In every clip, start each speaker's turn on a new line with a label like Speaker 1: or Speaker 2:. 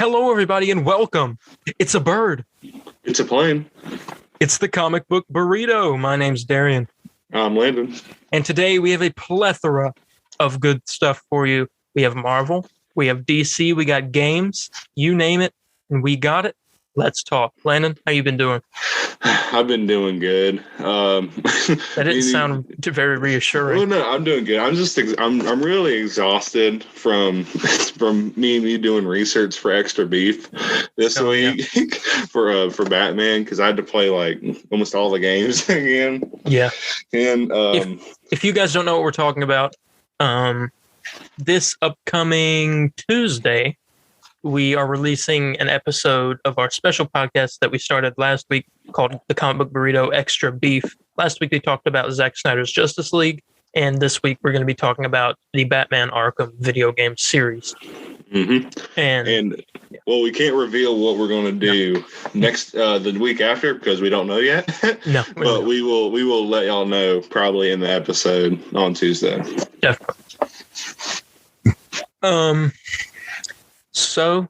Speaker 1: Hello, everybody, and welcome. It's a bird.
Speaker 2: It's a plane.
Speaker 1: It's the comic book Burrito. My name's Darian.
Speaker 2: I'm Landon.
Speaker 1: And today we have a plethora of good stuff for you. We have Marvel, we have DC, we got games, you name it, and we got it. Let's talk. Landon, how you been doing?
Speaker 2: I've been doing good.
Speaker 1: That didn't sound very reassuring.
Speaker 2: Well, no, I'm doing good. I'm really exhausted from me and you doing research for Extra Beef this week for Batman, because I had to play like almost all the games again.
Speaker 1: Yeah.
Speaker 2: And
Speaker 1: if you guys don't know what we're talking about, this upcoming Tuesday, we are releasing an episode of our special podcast that we started last week called The Comic Book Burrito Extra Beef. Last week we talked about Zack Snyder's Justice League, and this week we're going to be talking about the Batman Arkham video game series.
Speaker 2: Mm-hmm. And well, we can't reveal what we're going to do next the week after because we don't know yet.
Speaker 1: No,
Speaker 2: but we will let y'all know probably in the episode on Tuesday.
Speaker 1: Definitely. So,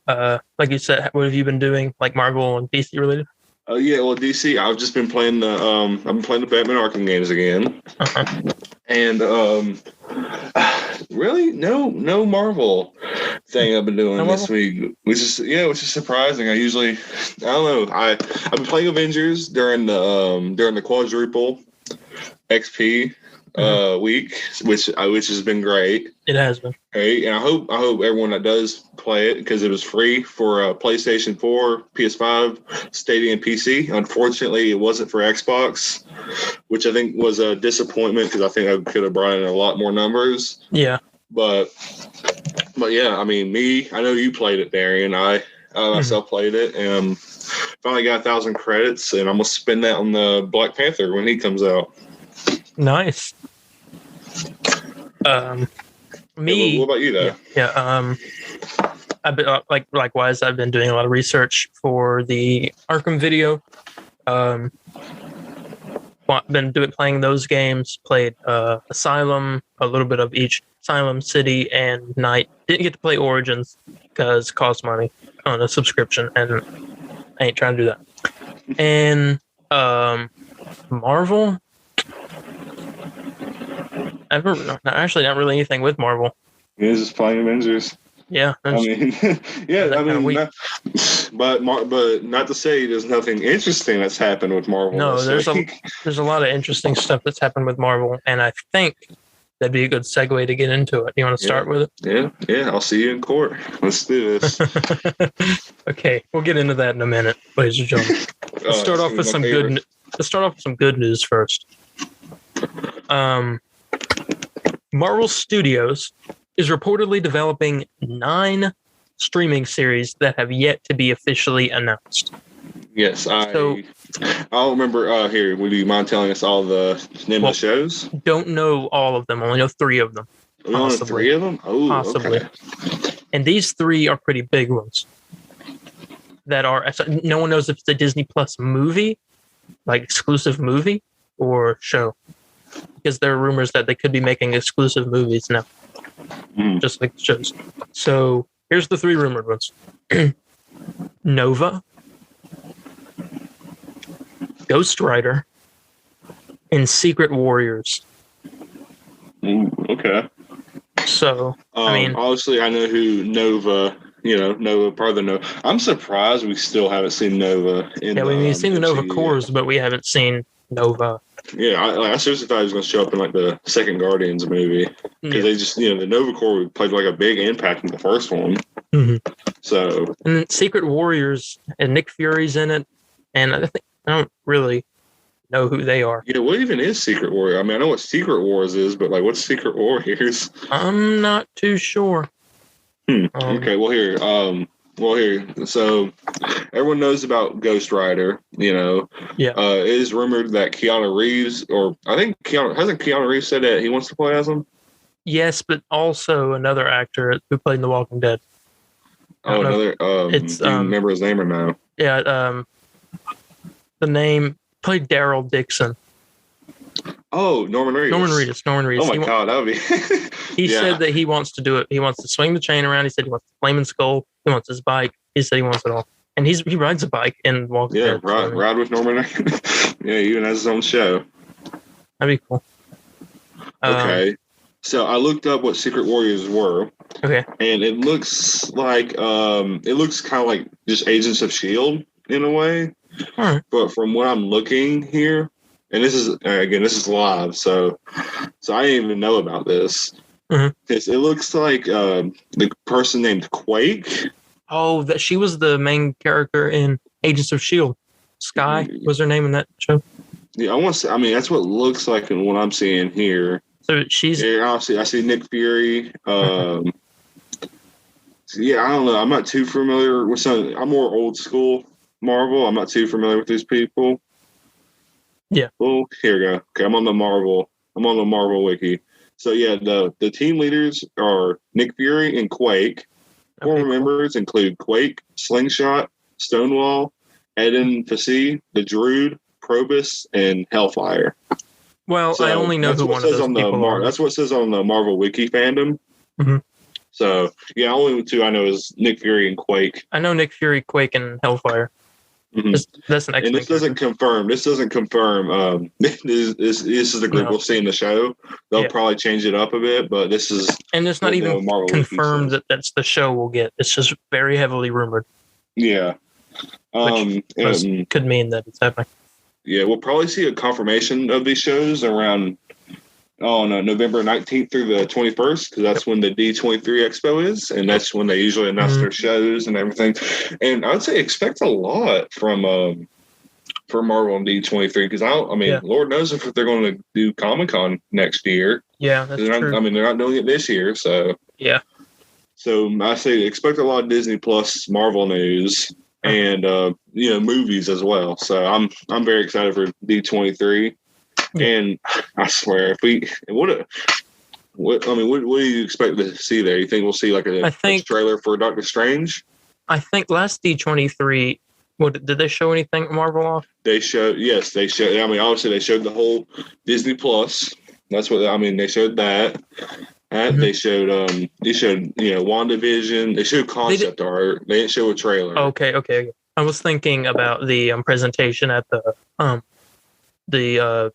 Speaker 1: like you said, what have you been doing, like Marvel and DC related?
Speaker 2: Yeah, well, DC, I've just been playing the Batman Arkham games again, and really no Marvel thing I've been doing this week, which is surprising. I don't know. I've been playing Avengers during the quadruple XP week, which has been great.
Speaker 1: It has been
Speaker 2: great, and I hope everyone that does play it, because it was free for PlayStation 4, PS5, Stadia, and PC. Unfortunately, it wasn't for Xbox, which I think was a disappointment because I think I could have brought in a lot more numbers.
Speaker 1: Yeah,
Speaker 2: but yeah, I mean, I know you played it, Darian. I myself played it and finally got 1,000 credits, and I'm gonna spend that on the Black Panther when he comes out.
Speaker 1: Nice. Me.
Speaker 2: What about you, though?
Speaker 1: Yeah. I've been likewise. I've been doing a lot of research for the Arkham video. Playing those games. Played Asylum, a little bit of each. Asylum, City, and Night. Didn't get to play Origins because it costs money on a subscription, and I ain't trying to do that. And Marvel. Actually, not really anything with Marvel.
Speaker 2: He's just playing Avengers.
Speaker 1: Yeah,
Speaker 2: but not to say there's nothing interesting that's happened with Marvel.
Speaker 1: No, there's a lot of interesting stuff that's happened with Marvel, and I think that'd be a good segue to get into it. You want to start with it?
Speaker 2: Yeah. I'll see you in court. Let's do this.
Speaker 1: Okay, we'll get into that in a minute, ladies and gentlemen. Let's start off with some good news first. Marvel Studios is reportedly developing 9 streaming series that have yet to be officially announced.
Speaker 2: Yes, I'll remember. Here, would you mind telling us all the name of the shows? Don't
Speaker 1: know all of them. Only know 3 of them.
Speaker 2: Only 3 of them? Oh, possibly.
Speaker 1: Okay. And these 3 are pretty big ones. No one knows if it's a Disney Plus movie, like exclusive movie, or show. Because there are rumors that they could be making exclusive movies now. Just like shows. So here's the 3 rumored ones. Nova, Ghost Rider, and Secret Warriors.
Speaker 2: Okay.
Speaker 1: So,
Speaker 2: obviously I know who Nova, part of the Nova. I'm surprised we still haven't seen Nova.
Speaker 1: We've seen the Nova Corps, but we haven't seen Nova.
Speaker 2: Yeah, I seriously thought he was going to show up in like the second Guardians movie, because they just, the Nova Corps played like a big impact in the first one. Mm-hmm. So,
Speaker 1: and then Secret Warriors, and Nick Fury's in it, and I don't really know who they are.
Speaker 2: Yeah, what even is Secret Warrior? I mean, I know what Secret Wars is, but like, what's Secret Warriors?
Speaker 1: I'm not too sure.
Speaker 2: Okay, so everyone knows about Ghost Rider, Yeah. It is rumored that Keanu Reeves, hasn't Keanu Reeves said that he wants to play as him?
Speaker 1: Yes, but also another actor who played in The Walking Dead.
Speaker 2: Do you remember his name or no?
Speaker 1: Yeah, the name played Daryl Dixon.
Speaker 2: Oh, Norman Reedus.
Speaker 1: Norman Reedus.
Speaker 2: Oh my God, that would be.
Speaker 1: He said that he wants to do it. He wants to swing the chain around. He said he wants the flaming skull. He wants his bike. He said he wants it all. And he rides a bike in Walking Dead.
Speaker 2: Yeah, ride with Norman Reedus. Yeah, he even has his own show.
Speaker 1: That'd be cool.
Speaker 2: Okay. So I looked up what Secret Warriors were.
Speaker 1: Okay.
Speaker 2: And it looks like it looks kind of like just Agents of S.H.I.E.L.D. in a way.
Speaker 1: All right.
Speaker 2: But from what I'm looking here, and this is live, so I didn't even know about this.
Speaker 1: Mm-hmm.
Speaker 2: It looks like the person named Quake.
Speaker 1: Oh, she was the main character in Agents of S.H.I.E.L.D. Sky was her name in that show.
Speaker 2: Yeah, I mean, that's what it looks like in what I'm seeing here.
Speaker 1: So she's.
Speaker 2: Yeah, I see Nick Fury. Yeah, I don't know. I'm not too familiar with some. I'm more old school Marvel. I'm not too familiar with these people.
Speaker 1: Yeah.
Speaker 2: Well, here we go. Okay, I'm on the Marvel wiki. So yeah, the team leaders are Nick Fury and Quake. Former members include Quake, Slingshot, Stonewall, Eden Facey, the Druid, Probus, and Hellfire.
Speaker 1: Well, I only know who one of those people are.
Speaker 2: That's what it says on the Marvel Wiki fandom.
Speaker 1: Mm-hmm.
Speaker 2: So, yeah, only two I know is Nick Fury and Quake.
Speaker 1: I know Nick Fury, Quake, and Hellfire.
Speaker 2: Mm-hmm.
Speaker 1: That's an X-Men.
Speaker 2: And this doesn't confirm. This is the group we'll see in the show. They'll probably change it up a bit, but this is.
Speaker 1: And it's not even confirmed that that's the show we'll get. It's just very heavily rumored.
Speaker 2: Yeah.
Speaker 1: Which could mean that it's happening.
Speaker 2: Yeah, we'll probably see a confirmation of these shows around November 19th through the 21st, because that's when the D23 Expo is, and that's when they usually announce their shows and everything. And I'd say expect a lot from Marvel and D23, because Lord knows if they're going to do Comic-Con next year.
Speaker 1: Yeah, that's true.
Speaker 2: I mean, they're not doing it this year, so
Speaker 1: yeah.
Speaker 2: So I say expect a lot of Disney Plus Marvel news. And movies as well. So I'm very excited for D23. Yeah. And I swear, what do you expect to see there? You think we'll see like a trailer for Doctor Strange?
Speaker 1: I think last D23, did they show anything Marvel off?
Speaker 2: They showed. I mean, obviously they showed the whole Disney Plus. That's what they showed that. They showed WandaVision. They showed concept art. They didn't show a trailer.
Speaker 1: Okay. I was thinking about the presentation at the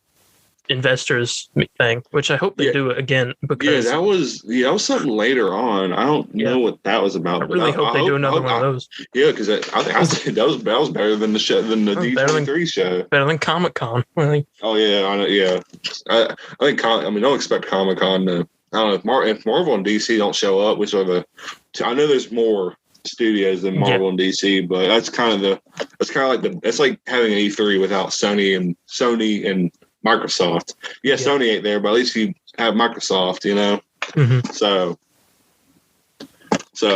Speaker 1: investors thing, which I hope they do again, because
Speaker 2: that was something later on. I don't know what that was about.
Speaker 1: I really hope they do another one of those.
Speaker 2: Yeah, because I think that was better than the show, than the D23 show.
Speaker 1: Better than Comic-Con. Really.
Speaker 2: Oh yeah, I know. Yeah, I think. Don't expect Comic-Con to. I don't know if Marvel and DC don't show up, which are I know there's more studios than Marvel and DC, but it's like having an E3 without Sony and Microsoft. Yeah, Sony ain't there, but at least you have Microsoft, Mm-hmm. So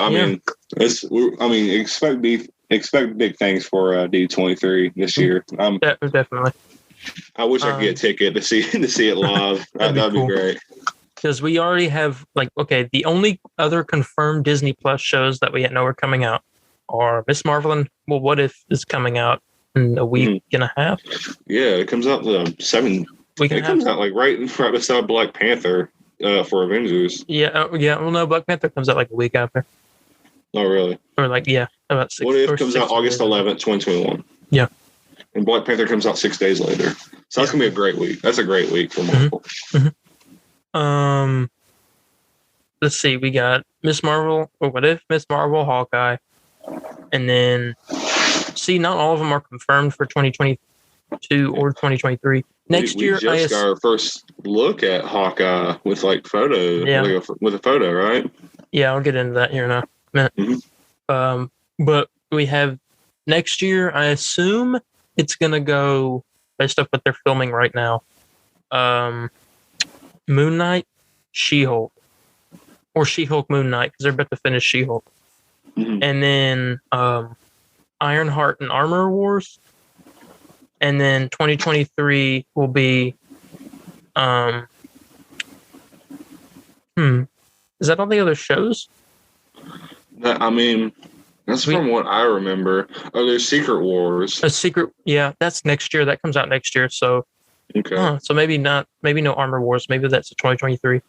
Speaker 2: I mean, expect big things for D23 this year.
Speaker 1: Definitely.
Speaker 2: I wish I could get a ticket to see it live. That'd be great.
Speaker 1: Because we already have the only other confirmed Disney Plus shows that we know are coming out are Miss Marvel and What If is coming out in a week and a half. Yeah,
Speaker 2: it comes out 7. It comes out like right beside Black Panther for Avengers.
Speaker 1: Yeah. Well, no, Black Panther comes out like a week after.
Speaker 2: Oh, really?
Speaker 1: Or about 6.
Speaker 2: What If comes out August 11th, 2021.
Speaker 1: Yeah.
Speaker 2: And Black Panther comes out 6 days later. So that's gonna be a great week. That's a great week for Marvel.
Speaker 1: Mm-hmm. Let's see. We got Miss Marvel, or What If, Miss Marvel, Hawkeye, and then not all of them are confirmed for 2022 or 2023. Next year,
Speaker 2: we just got our first look at Hawkeye with photo, with a photo, right?
Speaker 1: Yeah, I'll get into that here in a minute. Mm-hmm. But we have next year. I assume it's gonna go based off what they're filming right now. Moon Knight, She-Hulk, or She-Hulk Moon Knight, because they're about to finish She-Hulk. Mm-hmm. And then Ironheart and Armor Wars. And then 2023 will be is that all the other shows?
Speaker 2: That's from what I remember. Oh, there's Secret Wars.
Speaker 1: That's next year. That comes out next year. So
Speaker 2: Okay.
Speaker 1: So maybe not. Maybe no Armor Wars. Maybe that's a 2023.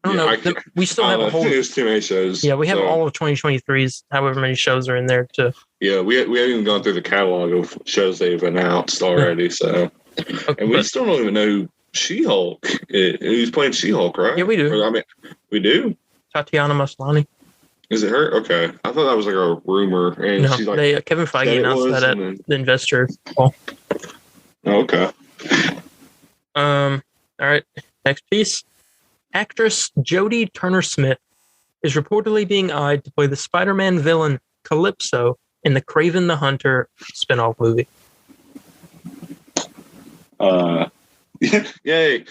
Speaker 1: I don't know. We still have a whole.
Speaker 2: There's too many shows.
Speaker 1: Yeah, we have all of 2023's. However many shows are in there too.
Speaker 2: Yeah, we haven't even gone through the catalog of shows they've announced already. So,
Speaker 1: Okay,
Speaker 2: and we still don't even know who She-Hulk is. Who's playing She-Hulk, right?
Speaker 1: Yeah, we do.
Speaker 2: I mean, we do.
Speaker 1: Tatiana Maslany.
Speaker 2: Is it her? Okay, I thought that was like a rumor. And
Speaker 1: No,
Speaker 2: she's like,
Speaker 1: Kevin Feige announced that at the investor call.
Speaker 2: Oh, okay.
Speaker 1: All right. Next piece. Actress Jodie Turner-Smith is reportedly being eyed to play the Spider-Man villain Calypso in the Kraven the Hunter spin-off movie.
Speaker 2: Yay!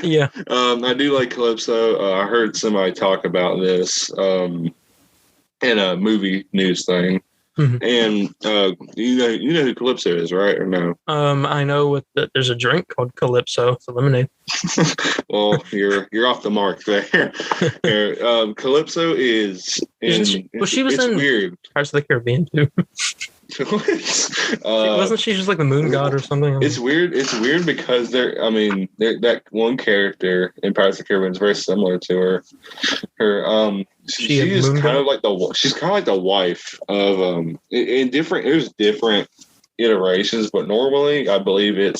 Speaker 1: Yeah.
Speaker 2: I do like Calypso. I heard somebody talk about this in a movie news thing.
Speaker 1: Mm-hmm.
Speaker 2: And you know who Calypso is, right? Or no?
Speaker 1: I know there's a drink called Calypso. It's a lemonade.
Speaker 2: Well, you're off the mark there. Calypso is.
Speaker 1: She was in
Speaker 2: weird.
Speaker 1: Pirates of the Caribbean too. Wasn't she just like the moon god or something?
Speaker 2: It's weird. It's weird because that one character in Pirates of the Caribbean is very similar to her. She's kind of like the wife of there's different iterations, but normally I believe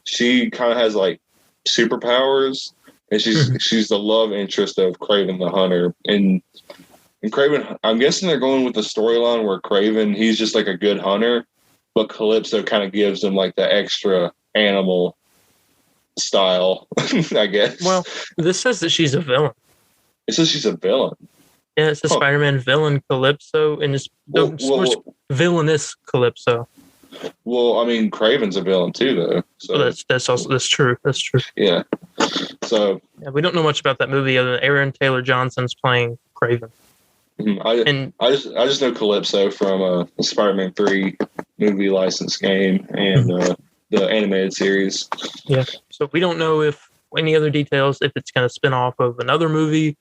Speaker 2: she kind of has like superpowers, and she's the love interest of Kraven the Hunter. And Kraven, I'm guessing they're going with the storyline where Kraven, he's just like a good hunter, but Calypso kind of gives him like the extra animal style, I guess.
Speaker 1: Well, this says that she's a villain.
Speaker 2: It says she's a villain.
Speaker 1: Yeah, it's a Spider-Man villain, Calypso, and it's villainous Calypso.
Speaker 2: Well, I mean, Kraven's a villain too, though. So
Speaker 1: that's true. That's true.
Speaker 2: Yeah. So
Speaker 1: we don't know much about that movie other than Aaron Taylor Johnson's playing Kraven.
Speaker 2: I just know Calypso from the Spider-Man 3 movie license game and the animated series.
Speaker 1: Yeah. So we don't know if any other details, if it's going to spin off of another movie,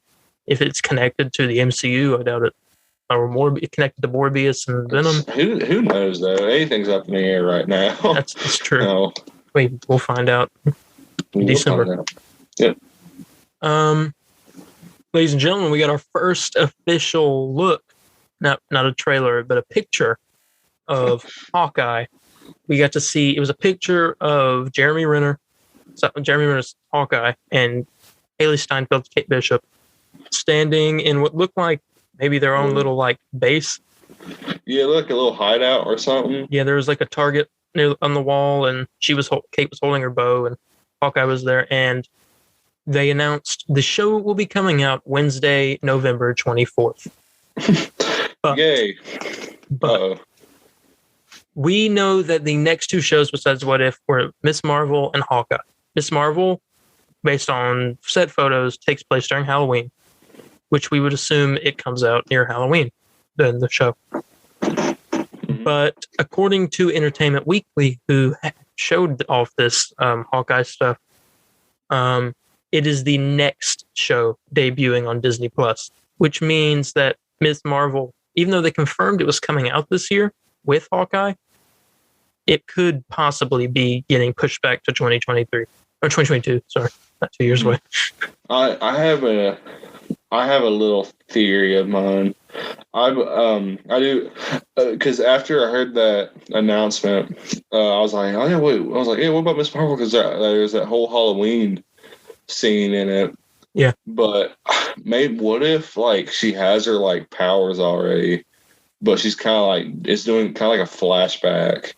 Speaker 1: if it's connected to the MCU. I doubt it. Or more connected to Morbius and Venom.
Speaker 2: Who knows, though? Anything's up in the air right now.
Speaker 1: That's true. No. We'll find out in December.
Speaker 2: Yep.
Speaker 1: Ladies and gentlemen, we got our first official look, not a trailer, but a picture of Hawkeye. We got to see, it was a picture of Jeremy Renner's Hawkeye and Haley Steinfeld's Kate Bishop standing in what looked like maybe their own little like base.
Speaker 2: Yeah, like a little hideout or something.
Speaker 1: Yeah, there was like a target on the wall, and Kate was holding her bow, and Hawkeye was there, and they announced the show will be coming out Wednesday, November 24th.
Speaker 2: Yay.
Speaker 1: But we know that the next two shows besides What If were Miss Marvel and Hawkeye. Miss Marvel, based on set photos, takes place during Halloween, which we would assume it comes out near Halloween, then the show. But according to Entertainment Weekly, who showed off this Hawkeye stuff, it is the next show debuting on Disney Plus, which means that Ms. Marvel, even though they confirmed it was coming out this year with Hawkeye, it could possibly be getting pushed back to 2023 or 2022. Sorry, not 2 years away.
Speaker 2: I have a little theory of mine. I do because after I heard that announcement, I was like, oh yeah, wait. I was like, yeah, what about Miss Marvel? Because there's that whole Halloween scene in it.
Speaker 1: Yeah.
Speaker 2: But maybe what if like she has her like powers already, but she's kind of like it's doing kind of like a flashback.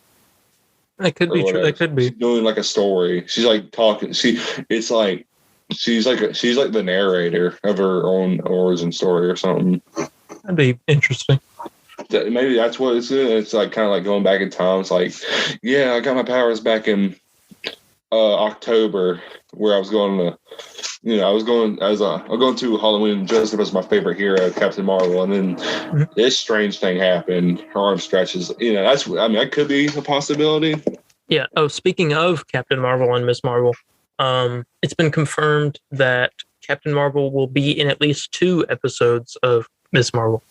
Speaker 1: That could be true. That could be
Speaker 2: she's doing like a story. She's like talking. She's like the narrator of her own origin story or something.
Speaker 1: That'd be interesting.
Speaker 2: Maybe that's what it's doing. It's like kind of like going back in time. It's like, yeah, I got my powers back in October, where I was going to, I was going to Halloween dressed up as my favorite hero, Captain Marvel, and then this strange thing happened. Her arm stretches. That could be a possibility.
Speaker 1: Yeah. Oh, speaking of Captain Marvel and Miss Marvel, it's been confirmed that Captain Marvel will be in at least 2 episodes of Miss Marvel.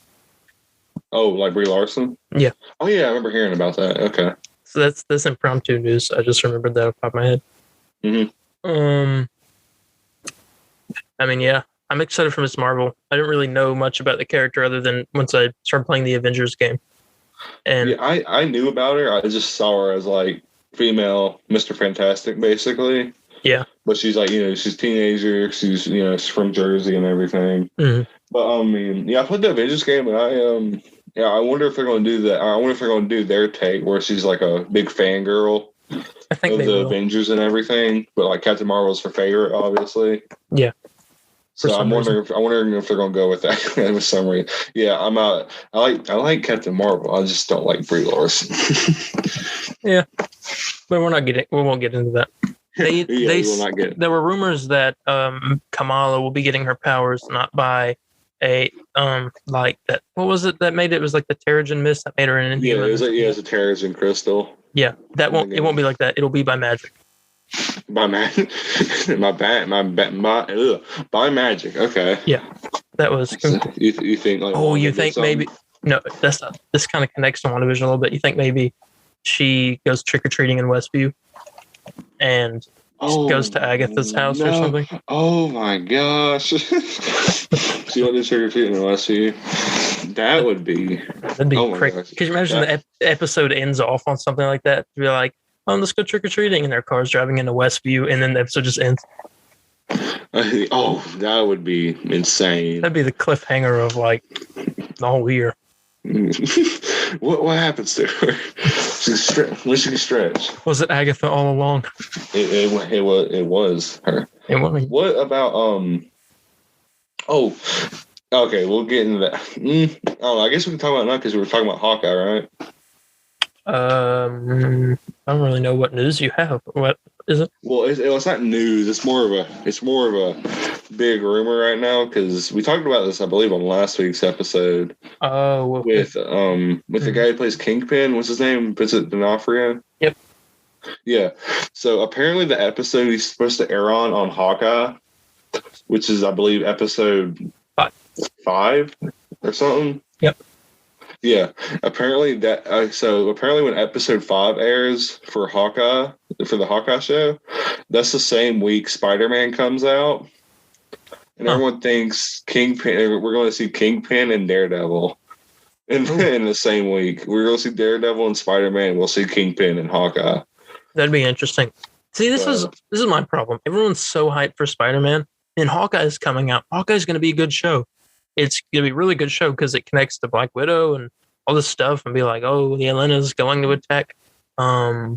Speaker 2: Oh, like Brie Larson?
Speaker 1: Yeah.
Speaker 2: Oh, yeah, I remember hearing about that. Okay.
Speaker 1: So that's impromptu news. I just remembered that off the top of my head.
Speaker 2: Mm-hmm.
Speaker 1: I mean, yeah, I'm excited for Miss Marvel. I didn't really know much about the character other than once I started playing the Avengers game. And
Speaker 2: yeah, I knew about her. I just saw her as like female Mr. Fantastic, basically.
Speaker 1: Yeah.
Speaker 2: But she's like, she's a teenager. She's, she's from Jersey and everything.
Speaker 1: Mm-hmm.
Speaker 2: But I mean, yeah, I played the Avengers game, and I wonder if they're going to do that. I wonder if they're going to do their take where she's like a big fangirl
Speaker 1: I think
Speaker 2: of
Speaker 1: they
Speaker 2: the
Speaker 1: will.
Speaker 2: Avengers and everything. But like Captain Marvel's her favorite, obviously.
Speaker 1: Yeah.
Speaker 2: So I'm wondering if they're going to go with that for some reason. Yeah, I'm out. I like Captain Marvel. I just don't like Brie Larson.
Speaker 1: Yeah, but we won't get into that. There were rumors that Kamala will be getting her powers not by a like that. What was it that made it? It was like the Terrigen mist that made her an Inhuman.
Speaker 2: Yeah, it's a Terrigen crystal.
Speaker 1: Yeah, it won't be like that. It'll be by magic.
Speaker 2: By magic, by magic. Okay.
Speaker 1: Yeah, that was.
Speaker 2: So you think? Like,
Speaker 1: you think maybe? No, that's not. This kind of connects to WandaVision a little bit. You think maybe she goes trick or treating in Westview, and goes to Agatha's house or something?
Speaker 2: Oh my gosh! She went to trick or treating in Westview. That'd be crazy.
Speaker 1: Could you imagine the episode ends off on something like that? To be like, let's go trick or treating, and their car's driving into Westview, and then the episode just ends.
Speaker 2: That would be insane.
Speaker 1: That'd be the cliffhanger of like the whole year.
Speaker 2: What happens to her? She can stretch.
Speaker 1: Was it Agatha all along?
Speaker 2: It was her.
Speaker 1: It was.
Speaker 2: What about okay, we'll get into that. I guess we can talk about it now because we were talking about Hawkeye, right?
Speaker 1: I don't really know what news you have. What is it?
Speaker 2: Well, it's not news. It's more of a big rumor right now because we talked about this, I believe, on last week's episode.
Speaker 1: Oh, okay.
Speaker 2: With the guy who plays Kingpin. What's his name? Vincent D'Onofrio.
Speaker 1: Yep.
Speaker 2: Yeah. So apparently, the episode he's supposed to air on Hawkeye, which is, I believe, episode 5 or something.
Speaker 1: Yep.
Speaker 2: Yeah, apparently when episode 5 airs for Hawkeye, for the Hawkeye show, that's the same week Spider-Man comes out, and everyone thinks Kingpin. We're going to see Kingpin and Daredevil in the same week. We're going to see Daredevil and Spider-Man. We'll see Kingpin and Hawkeye.
Speaker 1: That'd be interesting. See, this is my problem. Everyone's so hyped for Spider-Man, and Hawkeye is coming out. Hawkeye's going to be a good show. It's going to be a really good show because it connects to Black Widow and all this stuff and be like, the Yelena's going to attack.
Speaker 2: I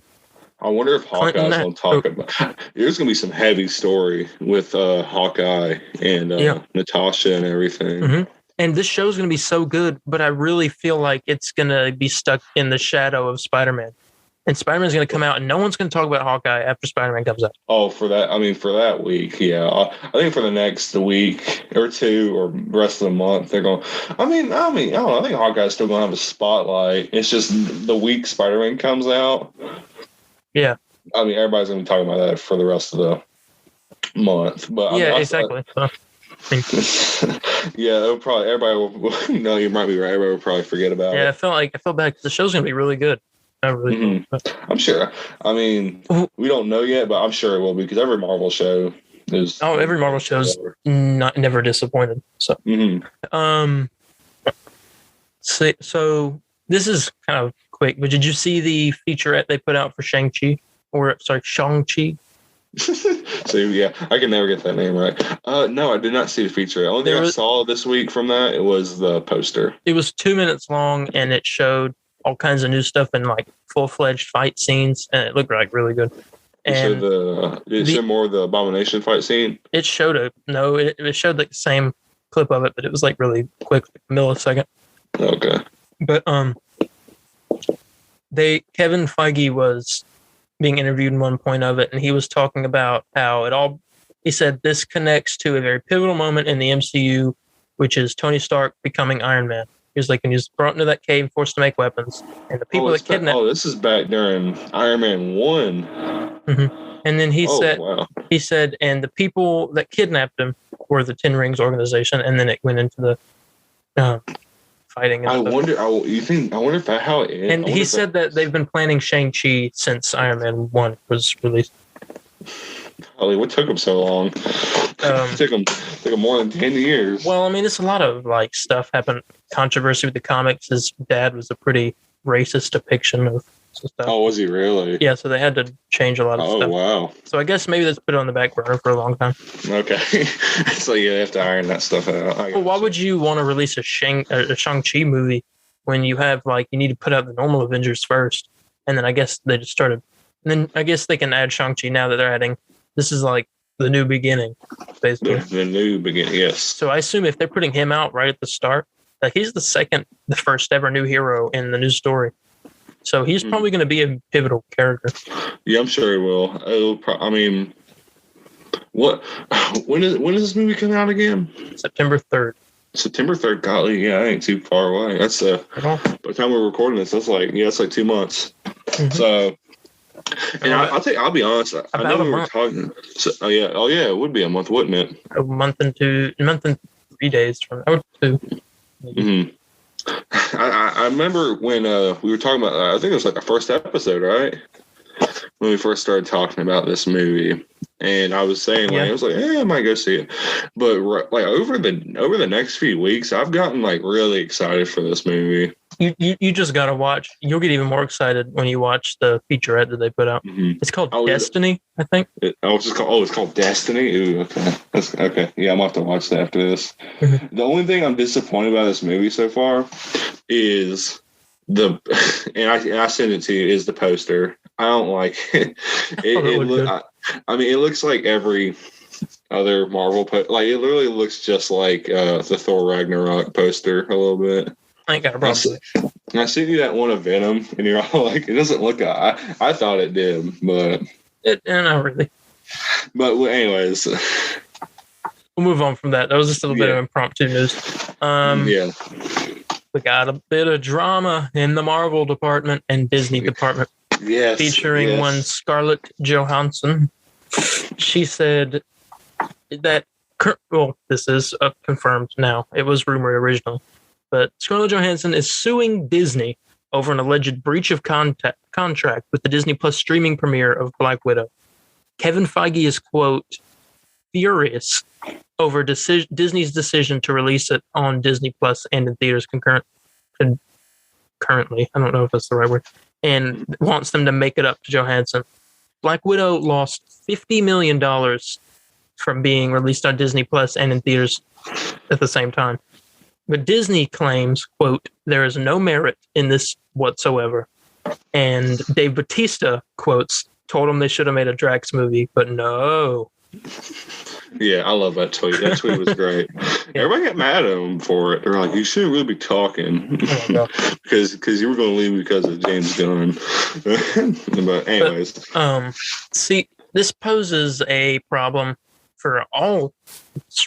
Speaker 2: wonder if Hawkeye's going to talk about... There's going to be some heavy story with Hawkeye and Natasha and everything.
Speaker 1: Mm-hmm. And this show's going to be so good, but I really feel like it's going to be stuck in the shadow of Spider-Man. And Spider-Man's going to come out, and no one's going to talk about Hawkeye after Spider-Man comes out.
Speaker 2: Oh, for that week, yeah. I think for the next week or two or rest of the month, they're going. I don't know. I think Hawkeye's still going to have a spotlight. It's just the week Spider-Man comes out.
Speaker 1: Yeah.
Speaker 2: I mean, everybody's going to be talking about that for the rest of the month. But
Speaker 1: exactly.
Speaker 2: Yeah, it'll probably everybody will. No, you might be right. Everybody will probably forget about it.
Speaker 1: Yeah, I felt bad because the show's going to be really good.
Speaker 2: I'm sure. I mean, we don't know yet, but I'm sure it will be because every Marvel show is. Oh,
Speaker 1: every Marvel show's never disappointed. So, so this is kind of quick, but did you see the featurette they put out for Shang-Chi? Shang-Chi?
Speaker 2: So yeah, I can never get that name right. No, I did not see the feature. Only thing I saw this week from that it was the poster. It was
Speaker 1: 2 minutes long, and it showed all kinds of new stuff and like full-fledged fight scenes, and it looked like really good. And
Speaker 2: did it show more of the Abomination fight scene?
Speaker 1: It showed it showed like the same clip of it, but it was like really quick, like a millisecond.
Speaker 2: Okay.
Speaker 1: But Kevin Feige was being interviewed in one point of it, and he was talking about how he said this connects to a very pivotal moment in the MCU, which is Tony Stark becoming Iron Man. He was like, when he was brought into that cave, forced to make weapons, and the people that kidnapped.
Speaker 2: This is back during Iron Man 1.
Speaker 1: Mm-hmm. And then he said, and the people that kidnapped him were the Ten Rings organization, and then it went into the fighting.
Speaker 2: I wonder if that how it ends.
Speaker 1: And he said that they've been planning Shang-Chi since Iron Man 1 was released.
Speaker 2: Holy, what took him so long? It took him more than 10 years.
Speaker 1: Well, I mean, it's a lot of like stuff happened. Controversy with the comics. His dad was a pretty racist depiction of some stuff.
Speaker 2: Oh, was he really?
Speaker 1: Yeah, so they had to change a lot of stuff.
Speaker 2: Oh, wow.
Speaker 1: So I guess maybe let's put it on the back burner for a long time.
Speaker 2: Okay. So you have to iron that stuff out.
Speaker 1: Well, why would you want to release a Shang-Chi movie when you have, like, you need to put out the normal Avengers first? And then I guess they just started. And then I guess they can add Shang-Chi now that they're adding. This is like the new beginning, basically.
Speaker 2: The new beginning, yes.
Speaker 1: So I assume if they're putting him out right at the start, like he's the first ever new hero in the new story. So he's probably going to be a pivotal character.
Speaker 2: Yeah, I'm sure he will. I mean, when does this movie come out again?
Speaker 1: September 3rd.
Speaker 2: September 3rd, golly, yeah, I ain't too far away. That's by the time we're recording this, that's like 2 months. Mm-hmm. So, and I'll be honest. I know we were talking. So, oh yeah, it would be a month, wouldn't it?
Speaker 1: A month and 3 days from now. 2.
Speaker 2: Mm-hmm. I remember when we were talking about. I think it was like the first episode, right? When we first started talking about this movie, and I was saying, like, I was like, I might go see it. But like over the next few weeks, I've gotten like really excited for this movie.
Speaker 1: You just gotta watch. You'll get even more excited when you watch the featurette that they put out. Mm-hmm. It's called Destiny, I think.
Speaker 2: It's called Destiny. Ooh, okay, okay. Yeah, I'm gonna have to watch that after this. Mm-hmm. The only thing I'm disappointed about this movie so far is and I sent it to you, is the poster. I don't like it. It looks like every other Marvel like it literally looks just like the Thor Ragnarok poster a little bit.
Speaker 1: I ain't got a problem.
Speaker 2: I sent you that one of Venom, and you're all like, it doesn't look. I thought it did, but
Speaker 1: not really.
Speaker 2: But anyways,
Speaker 1: we'll move on from that. That was just a little bit of impromptu news. We got a bit of drama in the Marvel department and Disney department.
Speaker 2: Yes,
Speaker 1: featuring one Scarlett Johansson. She said that. Well, this is confirmed now. It was rumored originally. But Scarlett Johansson is suing Disney over an alleged breach of contract with the Disney Plus streaming premiere of Black Widow. Kevin Feige is, quote, furious over Disney's decision to release it on Disney Plus and in theaters currently. I don't know if that's the right word. And wants them to make it up to Johansson. Black Widow lost $50 million from being released on Disney Plus and in theaters at the same time. But Disney claims, quote, there is no merit in this whatsoever. And Dave Bautista, quotes, told them they should have made a Drax movie, but no.
Speaker 2: Yeah, I love that tweet. That tweet was great. Everybody got mad at him for it. They're like, you shouldn't really be talking because you were going to leave because of James Gunn. But anyways.
Speaker 1: See, this poses a problem for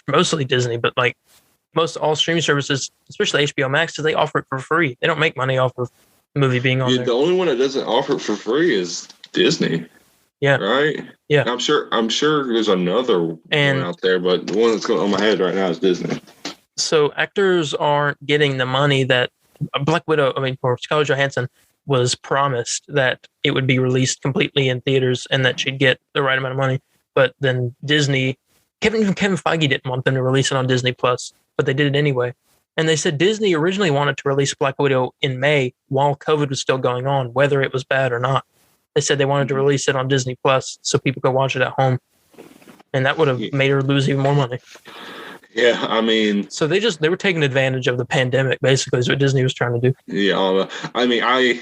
Speaker 1: mostly Disney, but like most all streaming services, especially HBO Max, because they offer it for free. They don't make money off of the movie being on there.
Speaker 2: The only one that doesn't offer it for free is Disney.
Speaker 1: Yeah.
Speaker 2: Right?
Speaker 1: Yeah.
Speaker 2: I'm sure there's another one out there, but the one that's going on my head right now is Disney.
Speaker 1: So actors aren't getting the money that or Scarlett Johansson was promised that it would be released completely in theaters and that she'd get the right amount of money. But then Disney, Kevin Feige didn't want them to release it on Disney Plus, but they did it anyway. And they said Disney originally wanted to release Black Widow in May while COVID was still going on, whether it was bad or not. They said they wanted to release it on Disney Plus so people could watch it at home. And that would have made her lose even more money.
Speaker 2: Yeah, I mean...
Speaker 1: So they were taking advantage of the pandemic, basically, is what Disney was trying to do.
Speaker 2: Yeah, I mean, I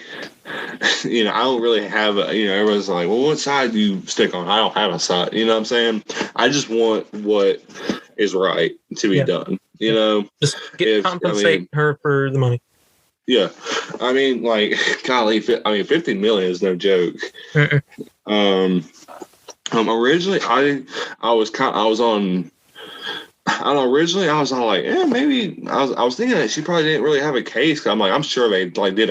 Speaker 2: don't really have everyone's like, well, what side do you stick on? I don't have a side, you know what I'm saying? I just want what is right to be done, you know?
Speaker 1: Just compensate her for the money.
Speaker 2: Yeah, I mean, like, golly, 50 million is no joke. Originally, originally I was all like, maybe I was thinking that she probably didn't really have a case. I'm sure they like did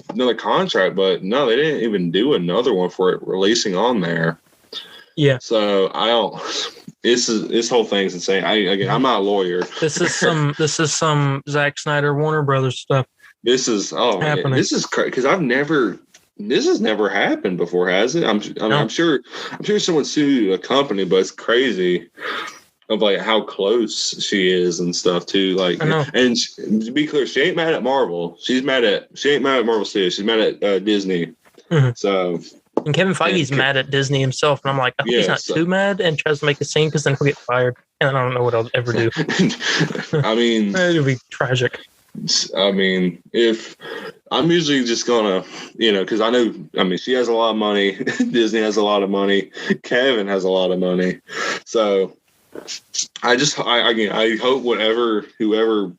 Speaker 2: another contract, but no, they didn't even do another one for it releasing on there.
Speaker 1: Yeah.
Speaker 2: So this whole thing's insane. I'm not a lawyer.
Speaker 1: This is some Zack Snyder Warner Brothers stuff.
Speaker 2: This is happening. This is crazy because this has never happened before, has it? I'm sure someone sued a company, but it's crazy of like how close she is and stuff too. Like, and to be clear, she ain't mad at Marvel. She ain't mad at Marvel Studios. She's mad at Disney. Mm-hmm. So.
Speaker 1: And Kevin Feige's mad at Disney himself, and I'm like, I hope he's not too mad and tries to make a scene because then he'll get fired, and I don't know what I'll ever do.
Speaker 2: I mean,
Speaker 1: it'll be tragic.
Speaker 2: I mean, if I'm usually just gonna, because she has a lot of money, Disney has a lot of money, Kevin has a lot of money, so I hope whoever,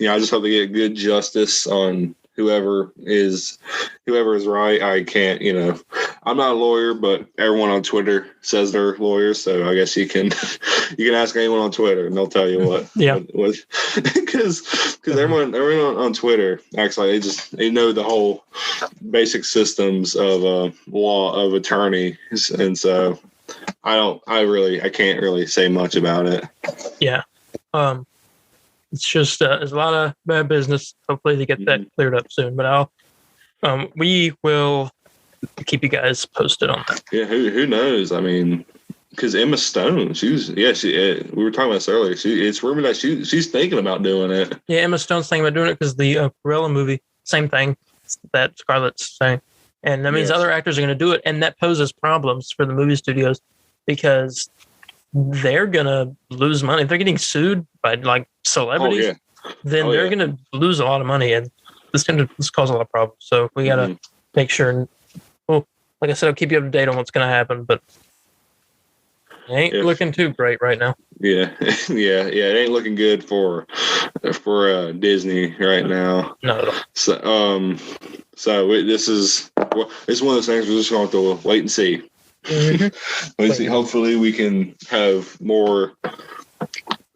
Speaker 2: I just hope they get good justice on whoever is right. I can't, I'm not a lawyer, but everyone on Twitter says they're lawyers, so I guess you can ask anyone on Twitter and they'll tell you what.
Speaker 1: Yeah.
Speaker 2: Because everyone on Twitter acts like they know the whole basic systems of law of attorney, and so I can't really say much about it.
Speaker 1: Yeah. It's just there's a lot of bad business. Hopefully they get that cleared up soon. But we will keep you guys posted on that.
Speaker 2: Yeah, who knows? I mean, because Emma Stone, we were talking about this earlier. It's rumored that she's thinking about doing it.
Speaker 1: Yeah, Emma Stone's thinking about doing it because the Cruella movie, same thing that Scarlett's saying, and that means other actors are going to do it, and that poses problems for the movie studios because they're gonna lose money. If they're getting sued by like celebrities, then they're gonna lose a lot of money, and this cause a lot of problems. So we gotta make sure. Well, like I said, I'll keep you up to date on what's gonna happen, but it ain't looking too great right now.
Speaker 2: Yeah, it ain't looking good for Disney right now.
Speaker 1: Not at all.
Speaker 2: So it's one of those things we're just going to have to wait and see. Mm-hmm. Hopefully we can have more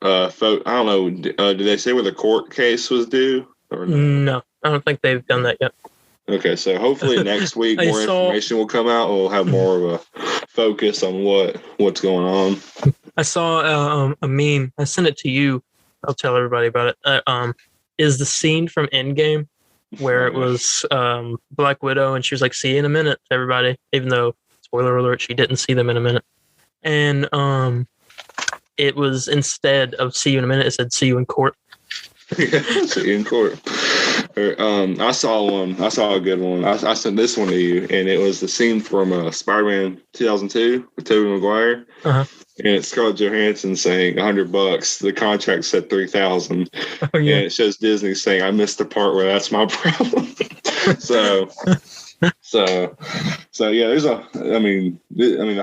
Speaker 2: I don't know, did they say where the court case was due or
Speaker 1: no? I don't think they've done that yet.
Speaker 2: Okay, so hopefully next week more information will come out. We'll have more of a focus on what's going on.
Speaker 1: I saw a meme. I sent it to you. I'll tell everybody about it. Is the scene from Endgame where it was Black Widow and she was like, "See you in a minute, everybody," even though, spoiler alert, she didn't see them in a minute. And it was, instead of "see you in a minute," it said "see you in court."
Speaker 2: See you in court. I saw a good one. I sent this one to you, and it was the scene from Spider-Man 2002 with Tobey Maguire. Uh-huh. And it's Scarlett Johansson saying $100. The contract said $3,000. Oh, yeah. And it shows Disney saying, "I missed the part where that's my problem." So yeah, the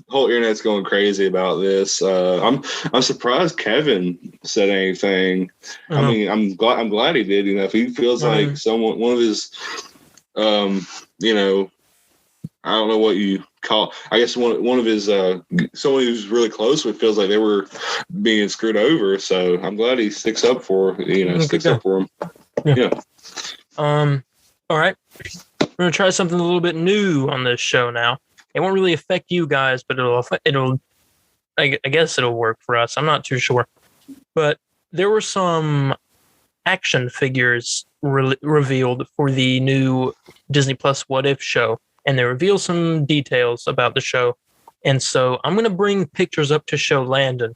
Speaker 2: whole internet's going crazy about this. I'm surprised Kevin said anything. Uh-huh. I mean, I'm glad he did. If he feels like one of his, I don't know what you call. I guess one of his someone who's really close with feels like they were being screwed over. So I'm glad he sticks up for him. Yeah.
Speaker 1: All right. We're gonna try something a little bit new on this show now. It won't really affect you guys, but I guess it'll work for us. I'm not too sure. But there were some action figures revealed for the new Disney Plus What If show, and they reveal some details about the show. And so I'm going to bring pictures up to show Landon.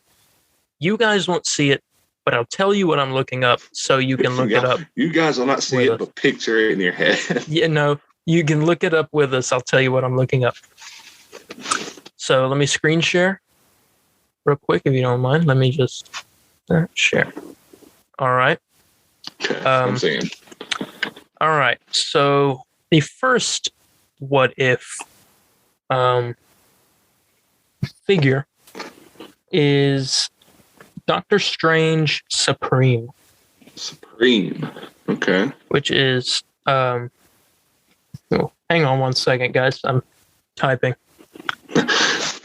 Speaker 1: You guys won't see it, but I'll tell you what I'm looking up so you can look it up.
Speaker 2: You guys will not see it, but picture it in your head.
Speaker 1: Yeah, no, you can look it up with us. I'll tell you what I'm looking up. So let me screen share real quick, if you don't mind. Let me just share. All right.
Speaker 2: Okay, I'm seeing.
Speaker 1: All right. So the first What If figure is Doctor Strange Supreme.
Speaker 2: Supreme. Okay.
Speaker 1: Which is hang on one second, guys. I'm typing. A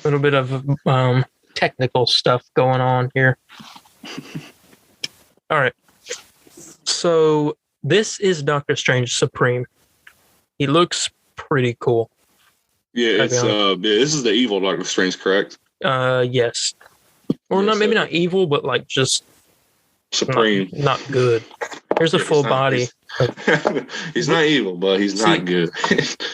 Speaker 1: little bit of technical stuff going on here. All right. So this is Doctor Strange Supreme. He looks pretty cool.
Speaker 2: Yeah, this is the evil Doctor Strange, correct?
Speaker 1: Yes. Or not, maybe not evil, but like just
Speaker 2: supreme.
Speaker 1: Not good. Here's a full body.
Speaker 2: He's not evil, but he's not good.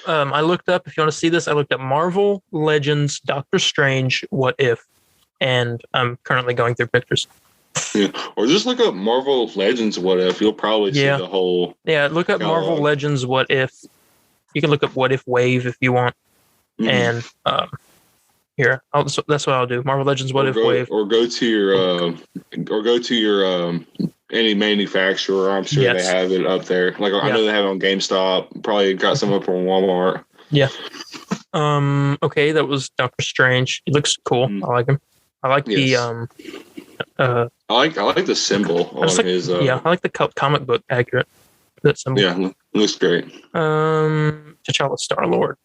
Speaker 1: I looked up, if you want to see this, I looked up Marvel Legends Doctor Strange What If, and I'm currently going through pictures.
Speaker 2: Yeah. Or just look up Marvel Legends What If. You'll probably see the whole.
Speaker 1: Yeah, look up Marvel Legends What If. You can look up What If Wave if you want. And here, that's what I'll do. Marvel Legends What If Wave.
Speaker 2: Or go to your any manufacturer. I'm sure they have it up there. Like I know they have it on GameStop. Probably got some up on Walmart.
Speaker 1: Yeah. Okay, that was Doctor Strange. He looks cool. I like him. I like the I
Speaker 2: like the symbol on his.
Speaker 1: I like the comic book accurate. That symbol.
Speaker 2: Yeah, looks great.
Speaker 1: T'Challa Star-Lord.